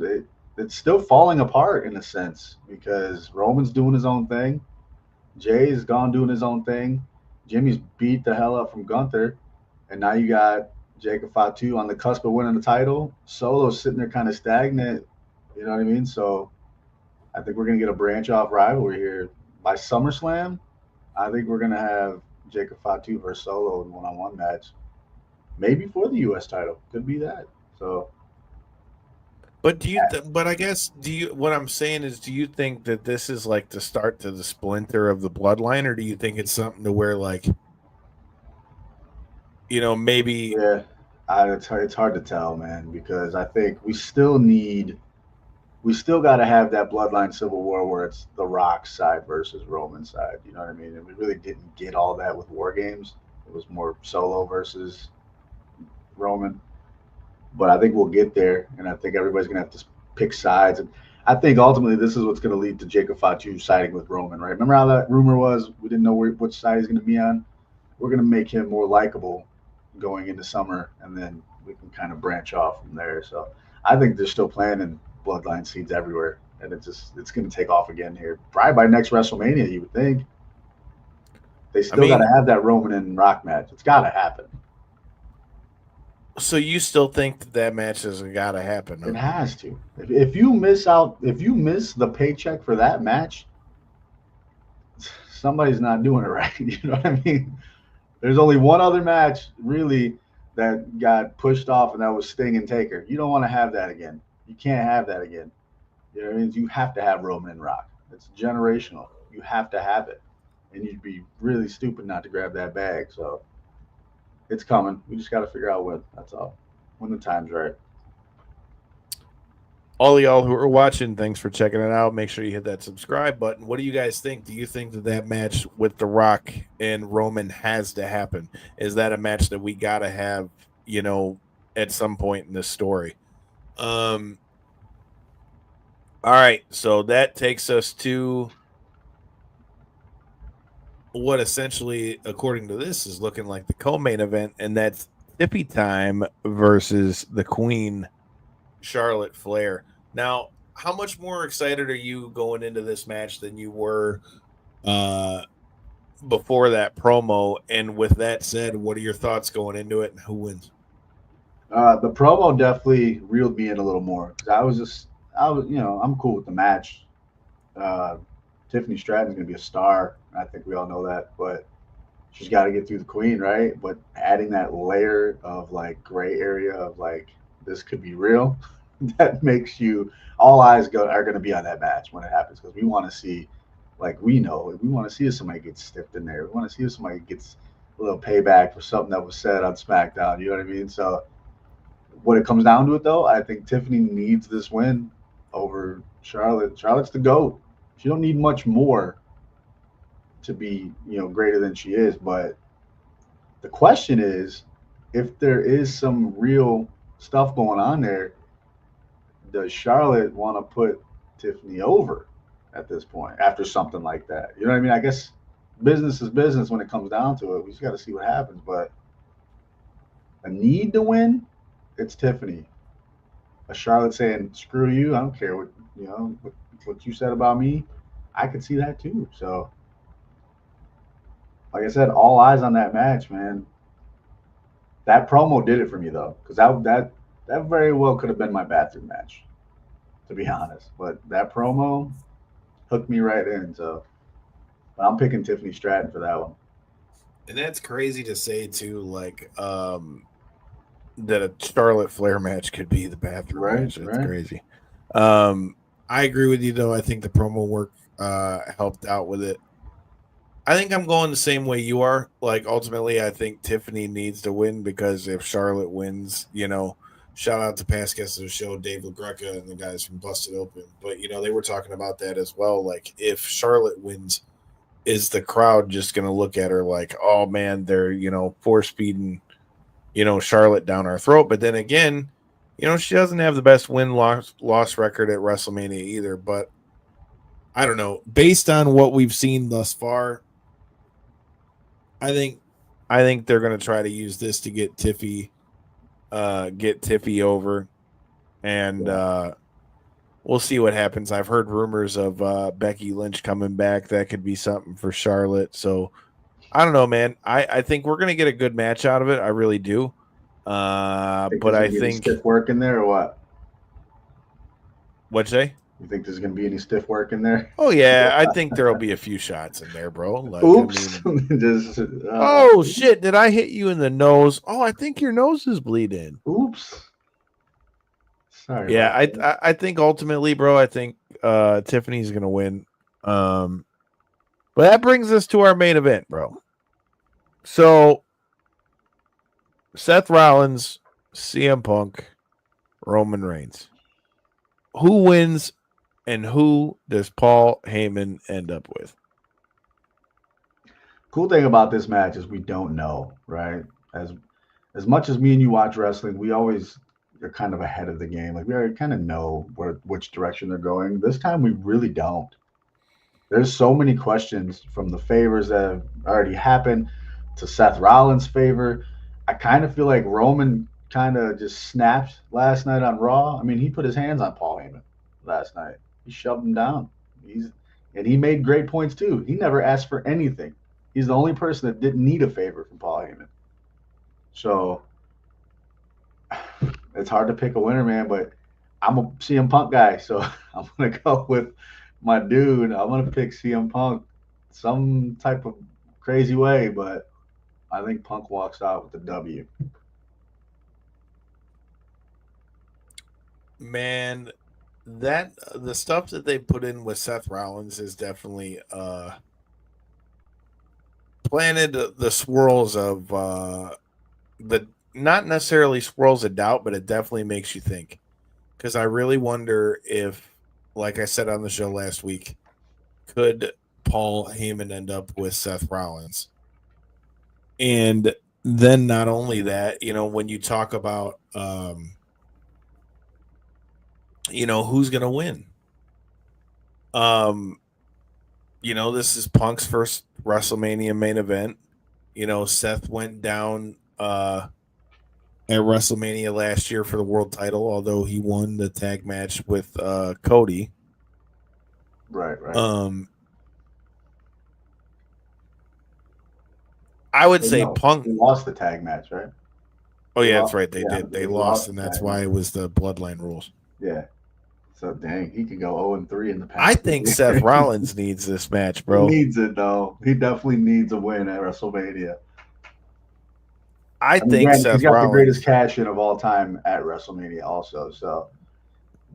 it's still falling apart in a sense, because Roman's doing his own thing, Jay's gone doing his own thing, Jimmy's beat the hell up from Gunther, and now you got Jacob Fatu on the cusp of winning the title. Solo's sitting there kind of stagnant. You know what I mean? So I think we're going to get a branch off rivalry here. By SummerSlam, I think we're going to have Jacob Fatu versus Solo in one-on-one match. Maybe for the U.S. title. Could be that. So. But what I'm saying is, do you think that this is like the start to the splinter of the bloodline, or do you think it's something to where, like, maybe? Yeah, it's hard to tell, man, because I think we still got to have that bloodline civil war where it's the Rock side versus Roman side. You know what I mean? And we really didn't get all that with War Games. It was more Solo versus Roman. But I think we'll get there, and I think everybody's going to have to pick sides. And I think ultimately this is what's going to lead to Jacob Fatu siding with Roman, right? Remember how that rumor was? We didn't know which side he's going to be on. We're going to make him more likable going into summer, and then we can kind of branch off from there. So I think they're still planting bloodline seeds everywhere, and it's going to take off again here. Probably by next WrestleMania, you would think. They still got to have that Roman and Rock match. It's got to happen. So you still think that match has got to happen? Huh? It has to. If you miss the paycheck for that match, somebody's not doing it right. You know what I mean? There's only one other match really that got pushed off, and that was Sting and Taker. You don't want to have that again. You can't have that again. You know what I mean? You have to have Roman and Rock. It's generational. You have to have it, and you'd be really stupid not to grab that bag. So. It's coming. We just got to figure out when. That's all. When the time's right. All y'all who are watching, thanks for checking it out. Make sure you hit that subscribe button. What do you guys think? Do you think that match with The Rock and Roman has to happen? Is that a match that we got to have, at some point in this story? All right. So that takes us to what essentially, according to this, is looking like the co-main event, and that's Tippy Time versus the Queen, Charlotte Flair. Now, how much more excited are you going into this match than you were before that promo? And with that said, what are your thoughts going into it, and who wins? The promo definitely reeled me in a little more because I'm cool with the match. Uh, Tiffany Stratton's gonna be a star. I think we all know that, but she's got to get through the Queen, right? But adding that layer of like gray area of like this could be real, that makes you all eyes are going to be on that match when it happens because we want to see, like we want to see if somebody gets stiffed in there. We want to see if somebody gets a little payback for something that was said on SmackDown. You know what I mean? So when it comes down to it, though, I think Tiffany needs this win over Charlotte. Charlotte's the GOAT. She don't need much more to be, greater than she is. But the question is, if there is some real stuff going on there, does Charlotte want to put Tiffany over at this point after something like that? You know what I mean? I guess business is business when it comes down to it. We just got to see what happens. But a need to win, it's Tiffany. A Charlotte saying, "Screw you! I don't care what you said about me." I could see that too. So, like I said, all eyes on that match, man. That promo did it for me though, because that very well could have been my bathroom match, to be honest. But that promo hooked me right in. So I'm picking Tiffany Stratton for that one. And that's crazy to say too, like that a Charlotte Flair match could be the bathroom match. That's crazy. I agree with you though. I think the promo work helped out with it. I think I'm going the same way you are. Like ultimately, I think Tiffany needs to win because if Charlotte wins, shout out to past guests of the show, Dave LaGreca and the guys from Busted Open. But they were talking about that as well. Like if Charlotte wins, is the crowd just going to look at her like, oh man, they're force feeding Charlotte down our throat? But then again, she doesn't have the best win-loss record at WrestleMania either. But I don't know. Based on what we've seen thus far, I think they're going to try to use this to get Tiffy over, and we'll see what happens. I've heard rumors of Becky Lynch coming back. That could be something for Charlotte. So I don't know, man. I think we're going to get a good match out of it. I really do. But I think stiff work in there or what? What'd you say? You think there's going to be any stiff work in there? Oh yeah, I think there'll be a few shots in there, bro. Like, oops! Oh shit! Did I hit you in the nose? Oh, I think your nose is bleeding. Oops. Sorry. Yeah, I think ultimately, bro, I think Tiffany's gonna win. But that brings us to our main event, bro. So Seth Rollins, CM Punk, Roman Reigns. Who wins and who does Paul Heyman end up with? Cool thing about this match is we don't know, right? As much as me and you watch wrestling, we always are kind of ahead of the game. Like we already kind of know which direction they're going. This time we really don't. There's so many questions from the favors that have already happened to Seth Rollins' favor. I kind of feel like Roman kind of just snapped last night on Raw. I mean, he put his hands on Paul Heyman last night. He shoved him down. And he made great points too. He never asked for anything. He's the only person that didn't need a favor from Paul Heyman. So it's hard to pick a winner, man, but I'm a CM Punk guy, so I'm going to go with my dude. I'm going to pick CM Punk some type of crazy way, but I think Punk walks out with the W. Man, that the stuff that they put in with Seth Rollins is definitely planted the swirls of the not necessarily swirls of doubt, but it definitely makes you think. Because I really wonder if, like I said on the show last week, could Paul Heyman end up with Seth Rollins? And then not only that, when you talk about who's going to win? this is Punk's first WrestleMania main event. Seth went down at WrestleMania last year for the world title, although he won the tag match with Cody. Right. I would say Punk lost the tag match, right? Oh yeah, that's right. They did. They lost, and that's why it was the bloodline rules. Yeah. So dang, he could go 0-3 in the past. I think Seth Rollins needs this match, bro. He needs it though. He definitely needs a win at WrestleMania. I think Seth Rollins, he's got the greatest cash in of all time at WrestleMania, also. So,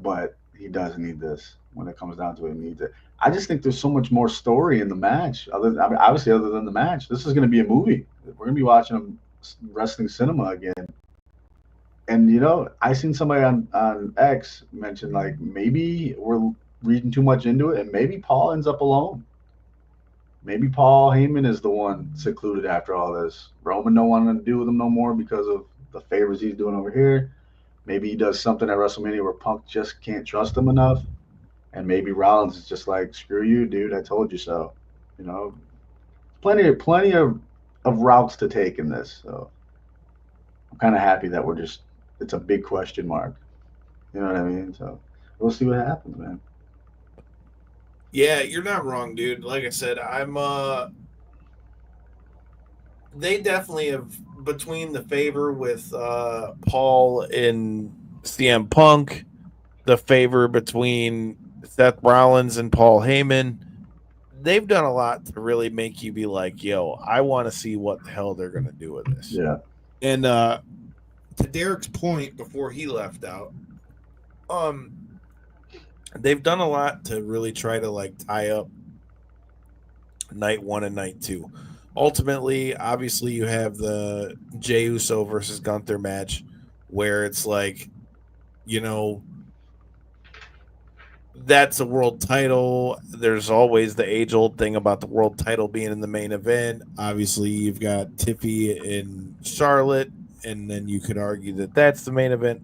but he does need this when it comes down to it. He needs it. I just think there's so much more story in the match. Obviously, other than the match, this is going to be a movie. We're going to be watching wrestling cinema again. And I seen somebody on X mention like maybe we're reading too much into it, and maybe Paul ends up alone. Maybe Paul Heyman is the one secluded after all this. Roman don't want to do with him no more because of the favors he's doing over here. Maybe he does something at WrestleMania where Punk just can't trust him enough, and maybe Rollins is just like, "Screw you, dude! I told you so." Plenty of routes to take in this. So I'm kind of happy that it's a big question mark. You know what I mean? So we'll see what happens, man. Yeah, you're not wrong, dude. Like I said, they definitely have, between the favor with Paul and CM Punk, the favor between Seth Rollins and Paul Heyman, they've done a lot to really make you be like, yo, I want to see what the hell they're going to do with this. Yeah. And to Derek's point before he left out, they've done a lot to really try to tie up night 1 and night 2. Ultimately, obviously, you have the Jey Uso versus Gunther match where it's that's a world title. There's always the age-old thing about the world title being in the main event. Obviously, you've got Tiffy and Charlotte, and then you could argue that that's the main event.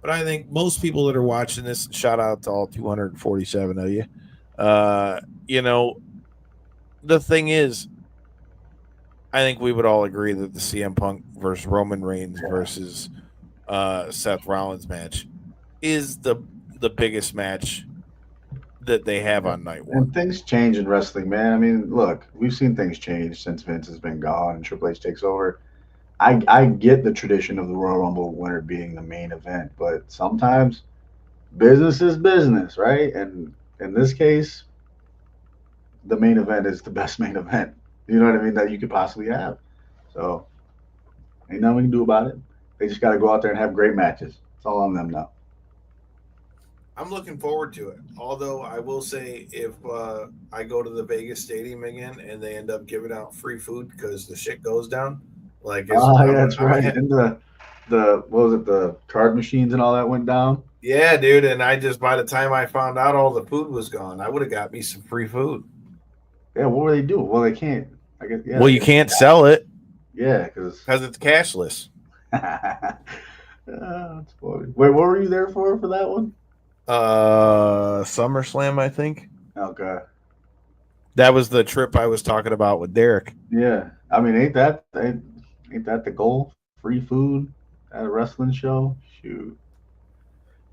But I think most people that are watching this, shout out to all 247 of you. The thing is, I think we would all agree that the CM Punk versus Roman Reigns versus Seth Rollins match is the biggest match that they have on night 1. And things change in wrestling, man. I mean, look, we've seen things change since Vince has been gone and Triple H takes over. I get the tradition of the Royal Rumble winner being the main event, but sometimes business is business, right? And in this case, the main event is the best main event. You know what I mean? That you could possibly have. So ain't nothing we can do about it. They just got to go out there and have great matches. It's all on them now. I'm looking forward to it. Although I will say, if I go to the Vegas Stadium again and they end up giving out free food because the shit goes down, that's right. And the what was it? The card machines and all that went down. Yeah, dude. And by the time I found out all the food was gone, I would have got me some free food. Yeah, what were they doing? Well, they can't. I guess. Yeah, well, you can't sell it. Yeah, because it's cashless. That's funny. Wait, what were you there for that one? SummerSlam, I think. Okay. That was the trip I was talking about with Derek. Yeah, I mean, ain't that the goal? Free food at a wrestling show? Shoot.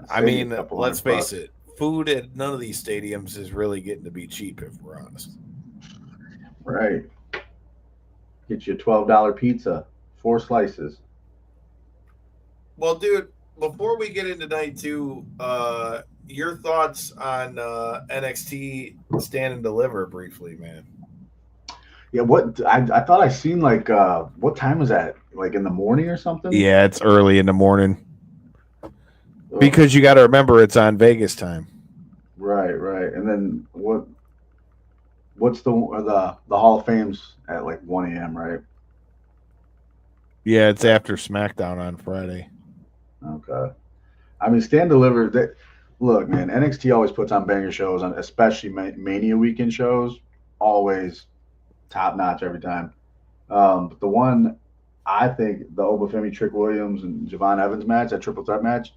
I mean, let's face it. Food at none of these stadiums is really getting to be cheap, if we're honest. Right. Get you a $12 pizza, 4 slices. Well, dude, before we get into night 2, your thoughts on NXT Stand and Deliver briefly, man. Yeah, what I thought I seen what time was that? Like in the morning or something? Yeah, it's early in the morning. Because you got to remember it's on Vegas time. Right. And then what's the Hall of Fame's at 1 a.m., right? Yeah, it's after SmackDown on Friday. Okay. I mean, Stand Deliver. Look, man, NXT always puts on banger shows, especially Mania weekend shows. Always top notch every time. But the one I think the Obafemi, Trick Williams, and Javon Evans match, that triple threat match,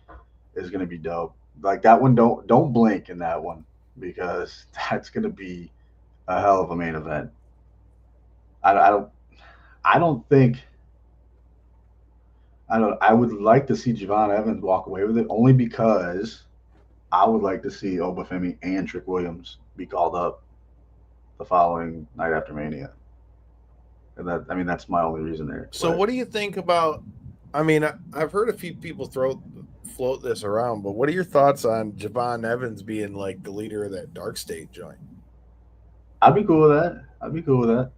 is going to be dope. That one, don't blink in that one, because that's going to be a hell of a main event. I don't think. I would like to see Javon Evans walk away with it only because I would like to see Obafemi and Trick Williams be called up the following night after Mania. And that's my only reason there. So what do you think about? I mean, I've heard a few people float this around, but what are your thoughts on Javon Evans being like the leader of that Dark State joint? I'd be cool with that.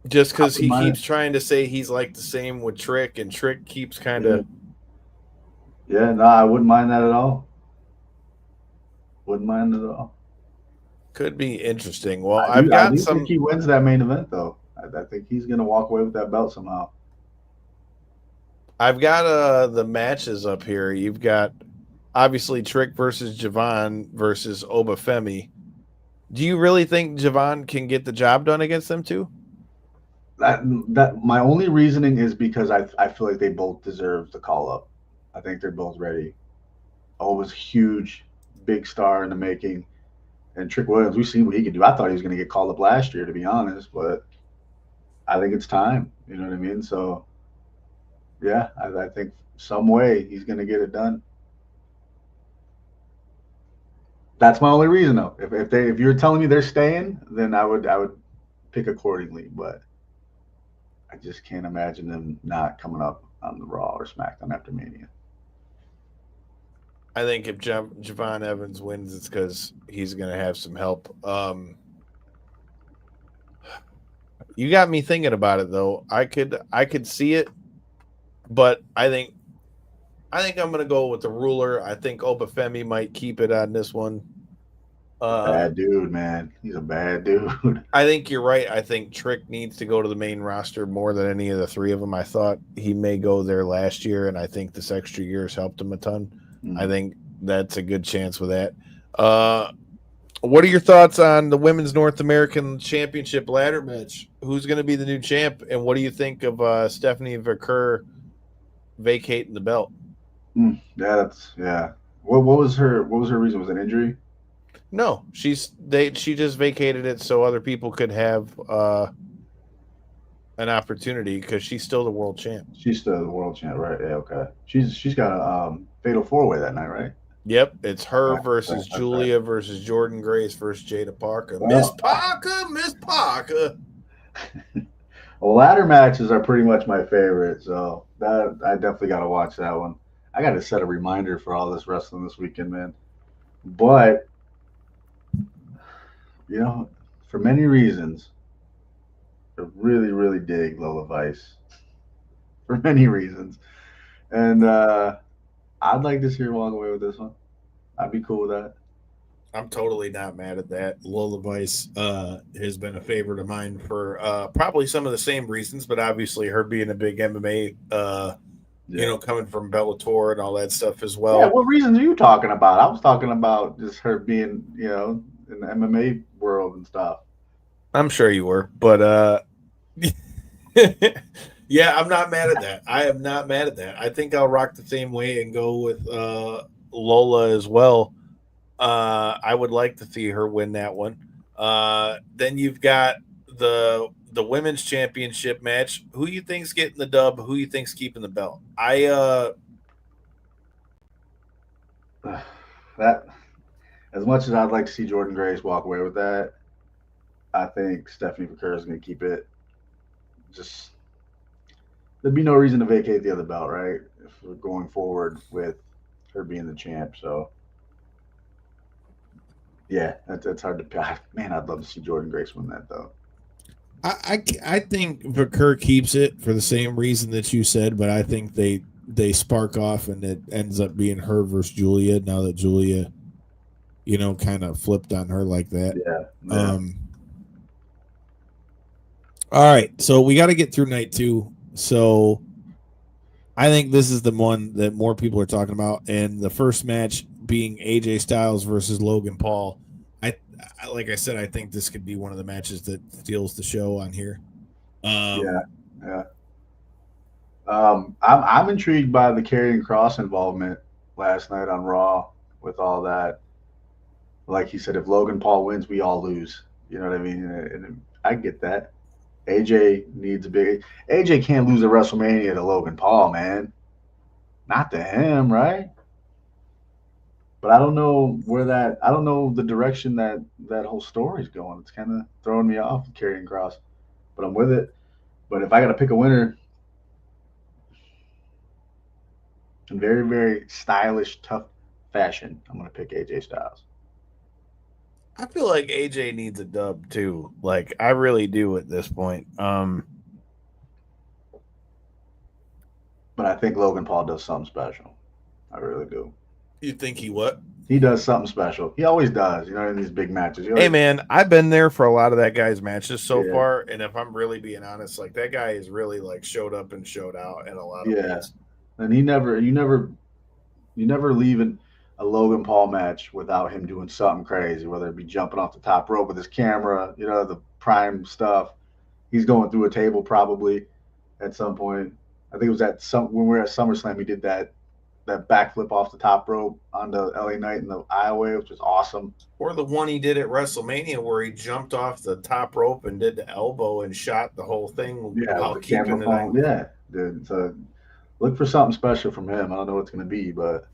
Just because he keeps trying to say he's like the same with Trick, and Trick keeps kind of. Yeah, no, I wouldn't mind that at all. Wouldn't mind it at all. Could be interesting. Well, I think he wins that main event, though. I think he's going to walk away with that belt somehow. I've got the matches up here. You've got obviously Trick versus Javon versus Obafemi. Do you really think Javon can get the job done against them two? That my only reasoning is because I feel like they both deserve the call up. I think they're both ready. Was huge, big star in the making, and Trick Williams. We've seen what he can do. I thought he was going to get called up last year, to be honest, but I think it's time. You know what I mean? So, yeah, I think some way he's going to get it done. That's my only reason, though. If you're telling me they're staying, then I would pick accordingly, but I just can't imagine them not coming up on the Raw or SmackDown after Mania. I think if Javon Evans wins, it's because he's going to have some help. You got me thinking about it, though. I could see it, but I think I'm going to go with the ruler. I think Obafemi might keep it on this one. Bad dude, man. He's a bad dude. I think you're right. I think Trick needs to go to the main roster more than any of the three of them. I thought he may go there last year, and I think this extra year has helped him a ton. Mm-hmm. I think that's a good chance with that. What are your thoughts on the Women's North American Championship ladder match? Who's going to be the new champ, and what do you think of Stephanie Vaquer vacating the belt? Yeah. What was her reason? Was it injury? No, she just vacated it so other people could have an opportunity because she's still the world champ. She's still the world champ, right? Yeah, okay. She's got a fatal 4-way that night, right? Yep, it's her versus Julia versus Jordan Grace versus Jada Parker. Miss Parker. Well, ladder matches are pretty much my favorite, so that I definitely got to watch that one. I got to set a reminder for all this wrestling this weekend, man. But for many reasons, I really, really dig Lola Vice. For many reasons. And I'd like to see her walk away with this one. I'd be cool with that. I'm totally not mad at that. Lola Vice has been a favorite of mine for probably some of the same reasons, but obviously her being a big MMA, coming from Bellator and all that stuff as well. Yeah, what reasons are you talking about? I was talking about just her being, in the MMA world and stuff. I'm sure you were, but yeah, I'm not mad at that. I am not mad at that. I think I'll rock the same way and go with Lola as well. I would like to see her win that one. Then you've got the women's championship match. Who you think's getting the dub? Who you think's keeping the belt? That, as much as I'd like to see Jordan Grace walk away with that, I think Stephanie Vaquer is going to keep it. Just there'd be no reason to vacate the other belt, right? If we're going forward with her being the champ, so yeah, that's hard to pick. Man, I'd love to see Jordan Grace win that though. I think Vaquer keeps it for the same reason that you said, but I think they spark off and it ends up being her versus Julia. Now that Julia, kind of flipped on her like that. Yeah. All right, so we got to get through night 2. So I think this is the one that more people are talking about, and the first match being AJ Styles versus Logan Paul. Like I said, I think this could be one of the matches that steals the show on here. Yeah. I'm intrigued by the Karrion Kross involvement last night on Raw with all that. Like he said, if Logan Paul wins, we all lose. You know what I mean? And I get that. AJ needs a big. AJ can't lose at WrestleMania to Logan Paul, man. Not to him, right? But I don't know where that. I don't know the direction that whole story's going. It's kind of throwing me off, carrying Cross. But I'm with it. But if I got to pick a winner, in very, very stylish, tough fashion, I'm going to pick AJ Styles. I feel like AJ needs a dub too. Like I really do at this point. But I think Logan Paul does something special. I really do. You think he what? He does something special. He always does, you know, in these big matches. Hey man, I've been there for a lot of that guy's matches so Yeah. far, and if I'm really being honest, like that guy has really like showed up and showed out in a lot of ways. And you never leave a Logan Paul match without him doing something crazy, whether it be jumping off the top rope with his camera, you know, the prime stuff. He's going through a table probably at some point. I think it was when we were at SummerSlam, he did that backflip off the top rope on the LA Knight in the aisleway, which was awesome. Or the one he did at WrestleMania where he jumped off the top rope and did the elbow and shot the whole thing while keeping it on. Yeah, dude. So look for something special from him. I don't know what it's going to be, but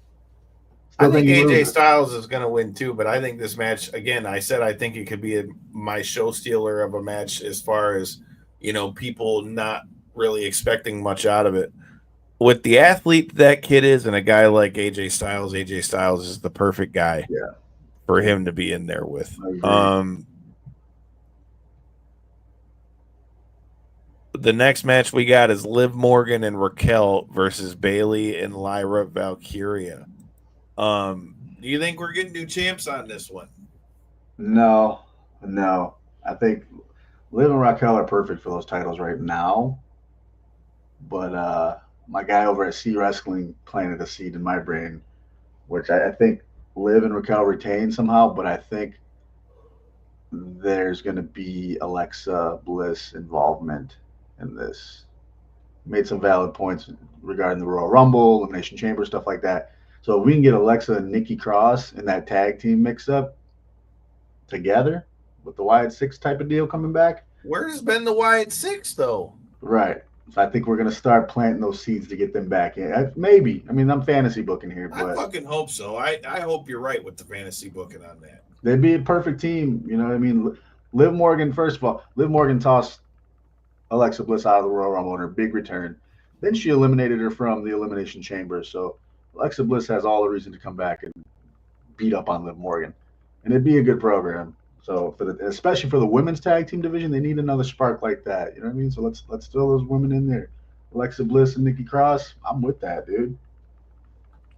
I think AJ Styles is going to win too. But I think this match, again, I said I think it could be my show stealer of a match as far as, you know, people not really expecting much out of it. With the athlete that kid is and a guy like AJ Styles is the perfect guy for him to be in there with. The next match we got is Liv Morgan and Raquel versus Bayley and Lyra Valkyria. Do you think we're getting new champs on this one? No. I think Liv and Raquel are perfect for those titles right now. But my guy over at C Wrestling planted a seed in my brain, which I think Liv and Raquel retain somehow, but I think there's going to be Alexa Bliss involvement in this. Made some valid points regarding the Royal Rumble, Elimination Chamber, stuff like that. So if we can get Alexa and Nikki Cross in that tag team mix-up together with the Wyatt Six type of deal coming back. Where's been the Wyatt Six, though? Right. So I think we're going to start planting those seeds to get them back in. Maybe. I mean, I'm fantasy booking here, but I fucking hope so. I hope you're right with the fantasy booking on that. They'd be a perfect team. You know what I mean? Liv Morgan, first of all, Liv Morgan tossed Alexa Bliss out of the Royal Rumble on her big return. Then she eliminated her from the Elimination Chamber. So Alexa Bliss has all the reason to come back and beat up on Liv Morgan. And it'd be a good program. So especially for the women's tag team division, they need another spark like that. You know what I mean? So let's throw those women in there. Alexa Bliss and Nikki Cross. I'm with that, dude.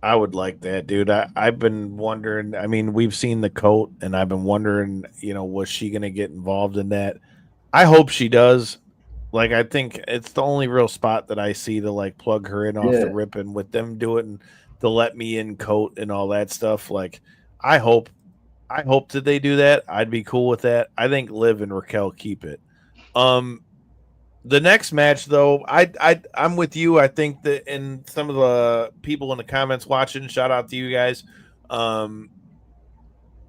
I would like that, dude. I've been wondering. I mean, we've seen the coat, and I've been wondering, you know, was she going to get involved in that? I hope she does. Like, I think it's the only real spot that I see to like plug her in off the rip, and with them doing the let me in coat and all that stuff. Like, I hope that they do that. I'd be cool with that. I think Liv and Raquel keep it. The next match, though, I'm with you. I think that, and some of the people in the comments watching, shout out to you guys.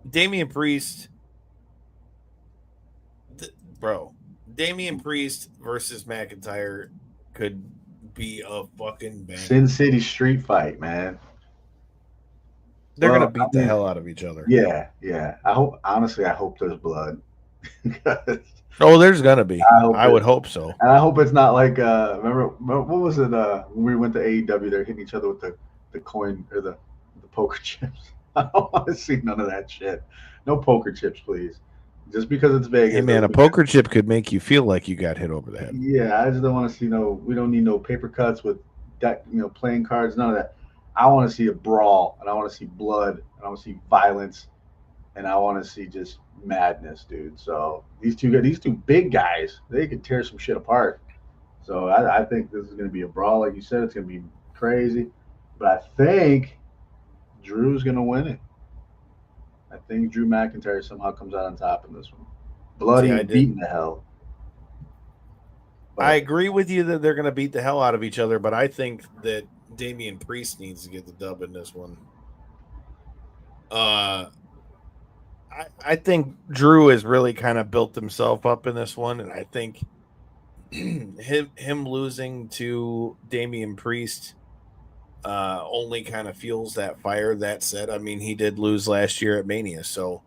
Damian Priest, Damian Priest versus McIntyre could be a fucking bang. Sin City street fight, man. They're gonna beat the hell out of each other. Yeah. I hope there's blood. Oh, there's gonna be. I would hope so. And I hope it's not like remember what was it when we went to AEW? They're hitting each other with the coin or the poker chips. I don't want to see none of that shit. No poker chips, please. Just because it's Vegas. Hey man, a poker chip could make you feel like you got hit over the head. Yeah, I just don't want to see we don't need no paper cuts with deck, playing cards, none of that. I want to see a brawl, and I want to see blood, and I want to see violence, and I want to see just madness, dude. So these two big guys, they could tear some shit apart. So I think this is going to be a brawl, like you said. It's going to be crazy, but I think Drew's going to win it. I think Drew McIntyre somehow comes out on top in this one. Bloody and beating the hell. But I agree with you that they're going to beat the hell out of each other, but I think that Damian Priest needs to get the dub in this one. I I think Drew has really kind of built himself up in this one, and I think him losing to Damian Priest only kind of fuels that fire. That said, I mean, he did lose last year at Mania, so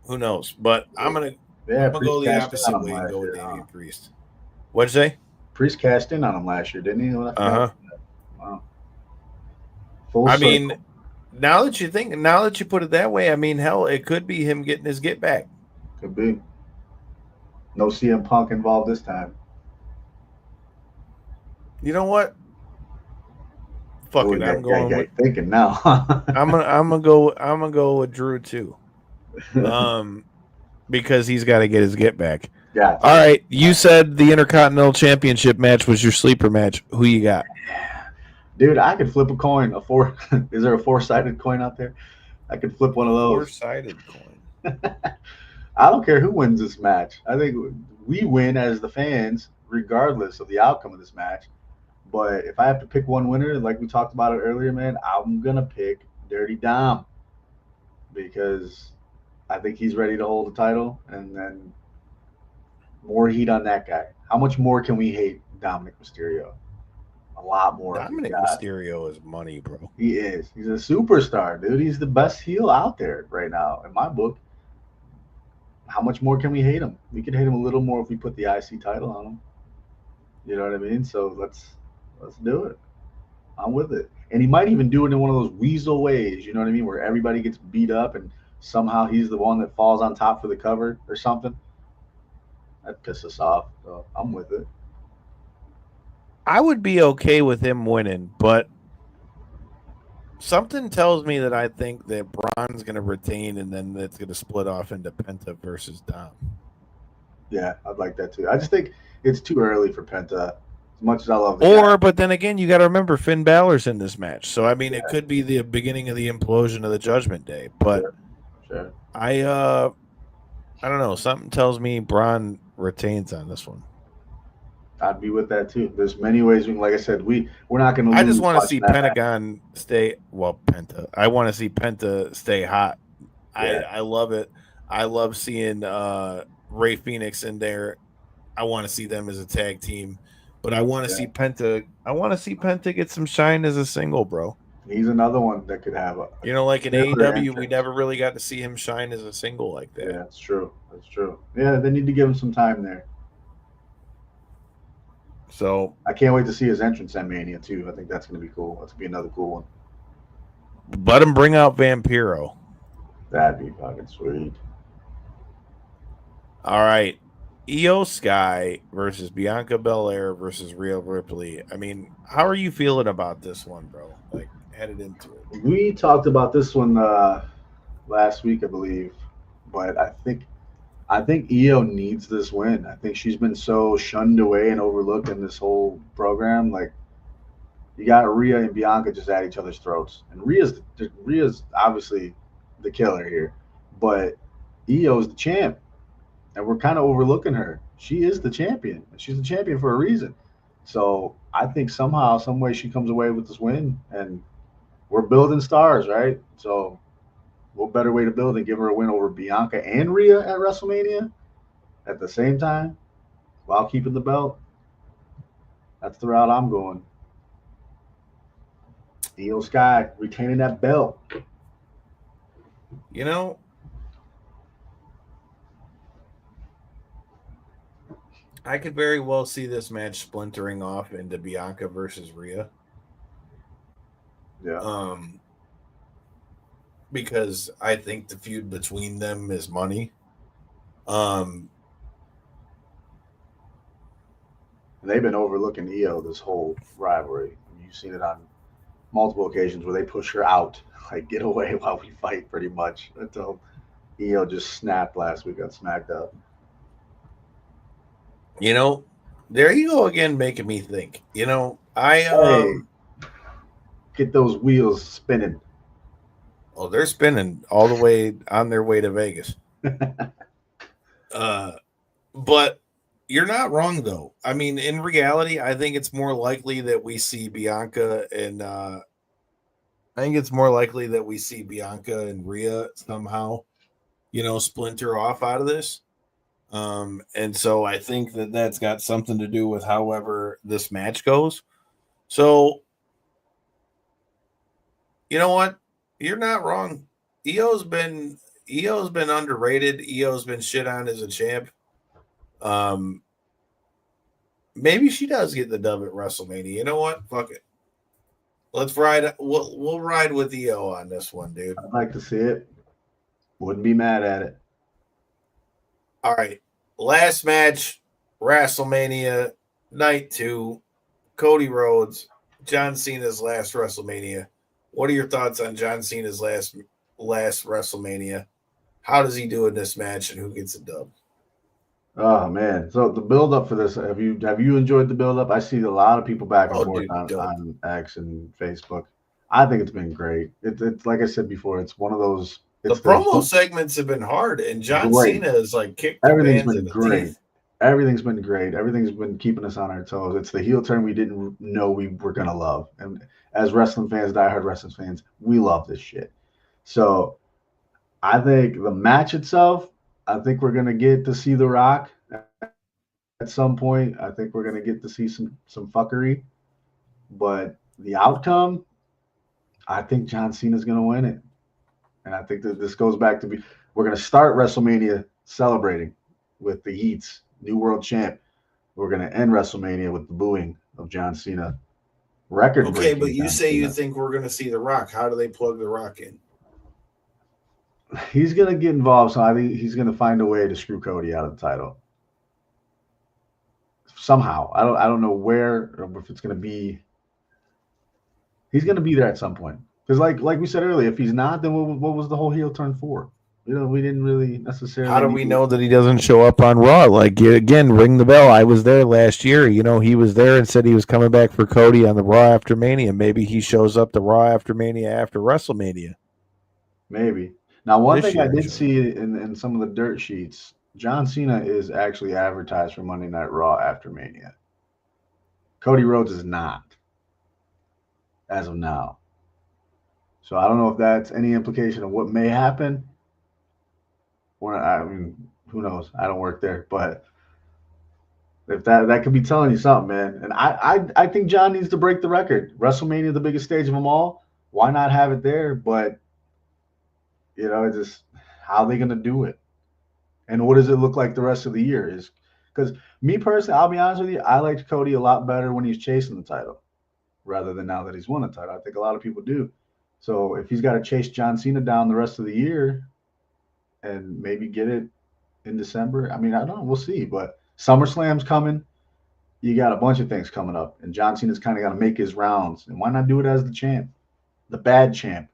who knows? But I'm gonna go the opposite way and go with Damian Priest. What'd you say? Priest cast in on him last year, didn't he? Uh-huh. Wow. I mean, now that you put it that way, I mean, hell, it could be him getting his get back. Could be. No CM Punk involved this time. You know what? Fuck it, I'm going with thinking now. I'm gonna go with Drew too. Because he's got to get his get back. Yeah. All right, you said the Intercontinental Championship match was your sleeper match. Who you got? Dude, I could flip a coin. Is there a 4-sided coin out there? I could flip one of those. 4-sided coin. I don't care who wins this match. I think we win as the fans, regardless of the outcome of this match. But if I have to pick one winner, like we talked about it earlier, man, I'm gonna pick Dirty Dom because I think he's ready to hold the title, and then more heat on that guy. How much more can we hate Dominic Mysterio? A lot more. Dominic Mysterio is money, bro. He is. He's a superstar, dude. He's the best heel out there right now, in my book. How much more can we hate him? We could hate him a little more if we put the IC title on him. You know what I mean? So let's do it. I'm with it. And he might even do it in one of those weasel ways, you know what I mean, where everybody gets beat up and somehow he's the one that falls on top for the cover or something. That pisses us off. So I'm with it. I would be okay with him winning, but something tells me that I think that Braun's going to retain, and then it's going to split off into Penta versus Dom. Yeah, I'd like that too. I just think it's too early for Penta. As much as I love the guy. But then again, you got to remember Finn Balor's in this match, so I mean, it could be the beginning of the implosion of the Judgment Day. But sure. I don't know. Something tells me Braun retains on this one. I'd be with that too. There's many ways. Like I said, we're not going to. I just want to see Pentagon stay. Well, Penta. I want to see Penta stay hot. Yeah. I love it. I love seeing Ray Phoenix in there. I want to see them as a tag team, but I want to see Penta. I want to see Penta get some shine as a single, bro. He's another one that could have like in AEW, we never really got to see him shine as a single like that. Yeah, that's true. That's true. Yeah, they need to give him some time there. So I can't wait to see his entrance at Mania too. I think that's going to be cool. That's going to be another cool one. Let him bring out Vampiro. That'd be fucking sweet. All right. Io Sky versus Bianca Belair versus Rhea Ripley. I mean, how are you feeling about this one, bro? Like, headed into it. We talked about this one last week, I believe, but I think Io needs this win. I think she's been so shunned away and overlooked in this whole program. Like, you got Rhea and Bianca just at each other's throats, and Rhea's obviously the killer here, but Io's the champ. And we're kind of overlooking her. She is the champion. She's the champion for a reason. So I think somehow, some way she comes away with this win. And we're building stars, right? So what better way to build than give her a win over Bianca and Rhea at WrestleMania at the same time while keeping the belt? That's the route I'm going. Io Sky retaining that belt. You know, I could very well see this match splintering off into Bianca versus Rhea. Yeah. Because I think the feud between them is money. They've been overlooking Io this whole rivalry. You've seen it on multiple occasions where they push her out, like get away while we fight, pretty much, until Io just snapped last week on SmackDown. You know, there you go again, making me think. You know, get those wheels spinning. Oh, they're spinning all the way on their way to Vegas. But you're not wrong, though. I mean, in reality, I think it's more likely that we see Bianca and Rhea somehow splinter off out of this. And so I think that that's got something to do with however this match goes. So, you know what? You're not wrong. EO's been underrated. EO's been shit on as a champ. Maybe she does get the dub at WrestleMania. You know what? Fuck it. Let's ride. We'll ride with EO on this one, dude. I'd like to see it. Wouldn't be mad at it. All right. Last match, WrestleMania Night 2, Cody Rhodes, John Cena's last WrestleMania. What are your thoughts on John Cena's last WrestleMania? How does he do in this match, and who gets the dub? Oh man! So the build up for this, have you enjoyed the build up? I see a lot of people back and forth on X and Facebook. I think it's been great. It's like I said before, it's one of those. The promo segments have been hard, and John Cena is like kicked. Everything's been great. Everything's been great. Everything's been keeping us on our toes. It's the heel turn we didn't know we were gonna love, and as wrestling fans, diehard wrestling fans, we love this shit. So I think the match itself, I think we're gonna get to see The Rock at some point. I think we're gonna get to see some fuckery, but the outcome, I think John Cena's gonna win it, and I think that this goes back to we're gonna start WrestleMania celebrating with the Heat's new world champ. We're gonna end WrestleMania with the booing of John Cena. Okay, but you say you think we're gonna see The Rock. How do they plug The Rock in? He's gonna get involved, so I think he's gonna find a way to screw Cody out of the title somehow. I don't know where, or if it's gonna be. He's gonna be there at some point, because like we said earlier, if he's not, then what was the whole heel turn for? We didn't really necessarily. How do we know that he doesn't show up on Raw? Like, again, ring the bell. I was there last year. He was there and said he was coming back for Cody on the Raw after Mania. Maybe he shows up the Raw after Mania after WrestleMania. Maybe. Now, one thing I did see in some of the dirt sheets, John Cena is actually advertised for Monday Night Raw after Mania. Cody Rhodes is not, as of now. So I don't know if that's any implication of what may happen. Or, I mean, who knows? I don't work there, but if that could be telling you something, man. And I think John needs to break the record. WrestleMania, the biggest stage of them all. Why not have it there? But it's just how are they going to do it? And what does it look like the rest of the year? Is because me personally, I'll be honest with you, I liked Cody a lot better when he's chasing the title rather than now that he's won the title. I think a lot of people do. So if he's got to chase John Cena down the rest of the year and maybe get it in December, I mean, I don't know. We'll see. But SummerSlam's coming. You got a bunch of things coming up. And John Cena's kind of got to make his rounds. And why not do it as the champ? The bad champ.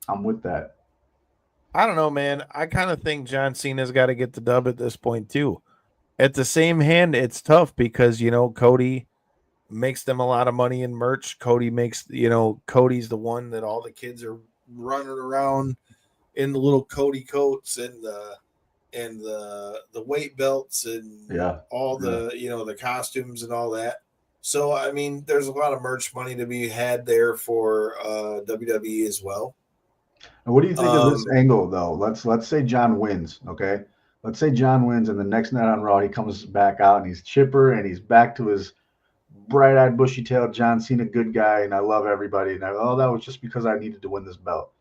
I'm with that. I don't know, man. I kind of think John Cena's got to get the dub at this point, too. At the same hand, it's tough because, Cody makes them a lot of money in merch. Cody makes, Cody's the one that all the kids are running around in the little Cody coats and the weight belts and all the, the costumes and all that. So, I mean, there's a lot of merch money to be had there for WWE as well. And what do you think of this angle, though? Let's say John wins, okay? Let's say John wins, and the next night on Raw, he comes back out, and he's chipper, and he's back to his bright-eyed, bushy-tailed John Cena good guy, and I love everybody. And that was just because I needed to win this belt.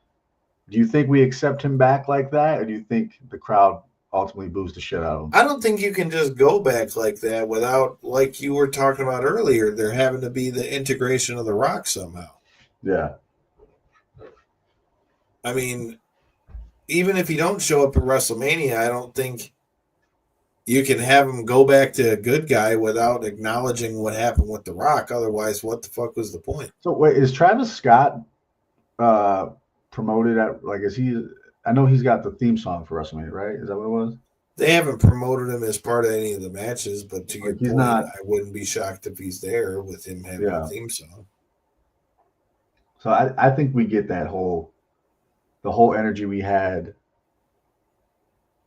Do you think we accept him back like that, or do you think the crowd ultimately boos the shit out of him? I don't think you can just go back like that without, like you were talking about earlier, there having to be the integration of The Rock somehow. Yeah. I mean, even if you don't show up at WrestleMania, I don't think you can have him go back to a good guy without acknowledging what happened with The Rock. Otherwise, what the fuck was the point? So wait, is Travis Scott promoted at is he? I know he's got the theme song for WrestleMania, right? Is that what it was? They haven't promoted him as part of any of the matches, but to your point, not, I wouldn't be shocked if he's there with him having a theme song. So I think we get the whole energy we had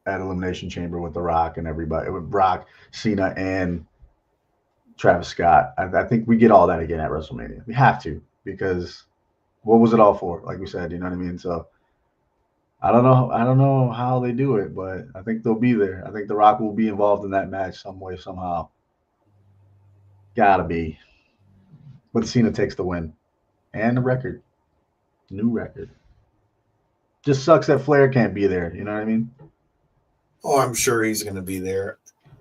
at Elimination Chamber with The Rock and everybody, with Brock, Cena, and Travis Scott. I think we get all that again at WrestleMania. We have to, because what was it all for? Like we said, you know what I mean? So I don't know. I don't know how they do it, but I think they'll be there. I think The Rock will be involved in that match some way, somehow. Gotta be. But Cena takes the win and the record, new record. Just sucks that Flair can't be there. You know what I mean? Oh, I'm sure he's going to be there.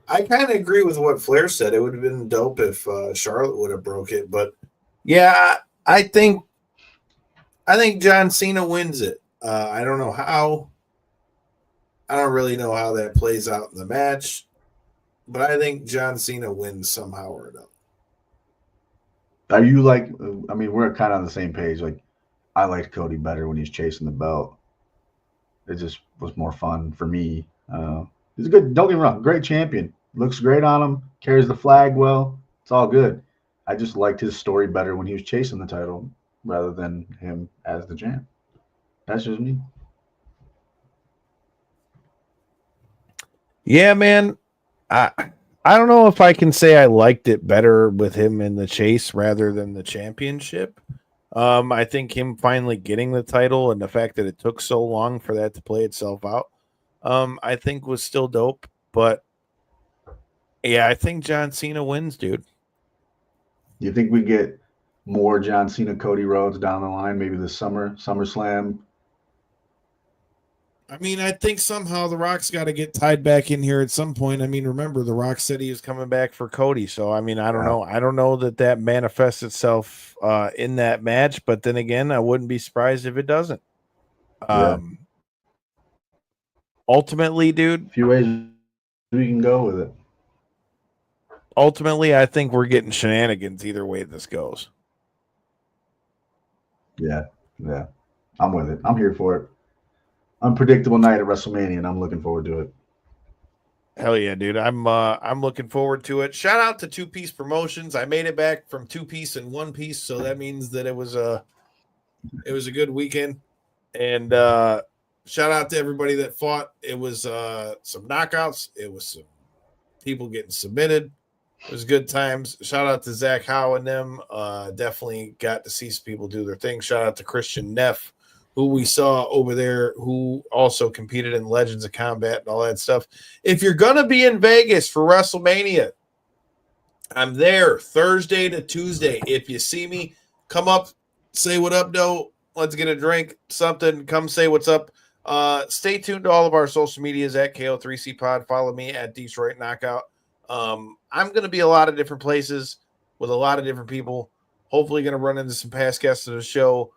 I kind of agree with what Flair said. It would have been dope if Charlotte would have broke it, but yeah, I think John Cena wins it. I don't know how. I don't really know how that plays out in the match, but I think John Cena wins somehow or another. Are you like? I mean, we're kind of on the same page. Like, I liked Cody better when he's chasing the belt. It just was more fun for me. He's a good. Don't get me wrong, great champion. Looks great on him. Carries the flag well. It's all good. I just liked his story better when he was chasing the title rather than him as the champ. That's just me. Yeah, man. I don't know if I can say I liked it better with him in the chase rather than the championship. I think him finally getting the title and the fact that it took so long for that to play itself out, I think was still dope. But yeah, I think John Cena wins, dude. Do you think we get more John Cena, Cody Rhodes down the line? Maybe this summer, SummerSlam. I mean, I think somehow The Rock's got to get tied back in here at some point. I mean, remember, The Rock said he was coming back for Cody. So, I mean, I don't know. I don't know that manifests itself in that match. But then again, I wouldn't be surprised if it doesn't. Ultimately, dude. A few ways we can go with it. Ultimately, I think we're getting shenanigans either way this goes. Yeah. I'm with it. I'm here for it. Unpredictable night at WrestleMania, and I'm looking forward to it. Hell yeah, dude. I'm looking forward to it. Shout out to Two Piece Promotions. I made it back from 2 piece and 1 piece, so that means that it was a good weekend. And shout out to everybody that fought. It was some knockouts. It was some people getting submitted. It was good times. Shout out to Zach Howe and them. Definitely got to see some people do their thing. Shout out to Christian Neff, who we saw over there, who also competed in Legends of Combat and all that stuff. If you're going to be in Vegas for WrestleMania, I'm there Thursday to Tuesday. If you see me, come up, say what up, though. Let's get a drink, something. Come say what's up. Stay tuned to all of our social medias at KO3C Pod. Follow me at Detroit Knockout. I'm going to be a lot of different places with a lot of different people. Hopefully going to run into some past guests of the show.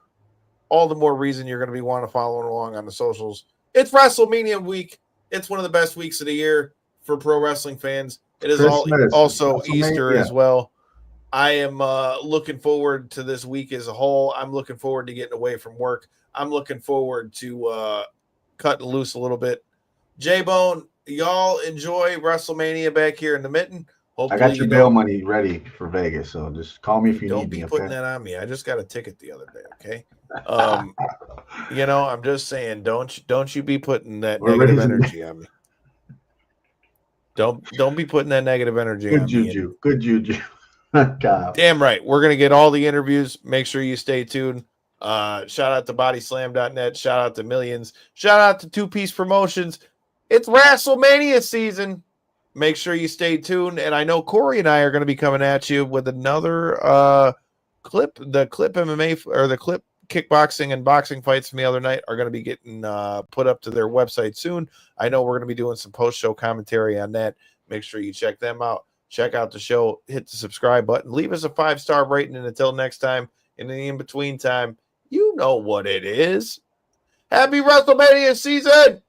All the more reason you're going to be wanting to follow along on the socials. It's WrestleMania week. It's one of the best weeks of the year for pro wrestling fans. It is also Easter as well. I am looking forward to this week as a whole. I'm looking forward to getting away from work. I'm looking forward to cutting loose a little bit. J-Bone, y'all enjoy WrestleMania back here in the Mitten. Hopefully I got your bail money ready for Vegas, so just call me if you need me. Don't be putting that on me. I just got a ticket the other day, okay? I'm just saying, don't you be putting that negative energy on me. Don't be putting that negative energy on me. Good juju. God. Damn right. We're gonna get all the interviews. Make sure you stay tuned. Shout out to bodyslam.net. Shout out to Millions. Shout out to Two Piece Promotions. It's WrestleMania season. Make sure you stay tuned. And I know Corey and I are going to be coming at you with another clip. The clip MMA or the clip kickboxing and boxing fights from the other night are going to be getting put up to their website soon. I know we're going to be doing some post-show commentary on that. Make sure you check them out. Check out the show. Hit the subscribe button. Leave us a 5-star rating. And until next time, in the in-between time, you know what it is. Happy WrestleMania season!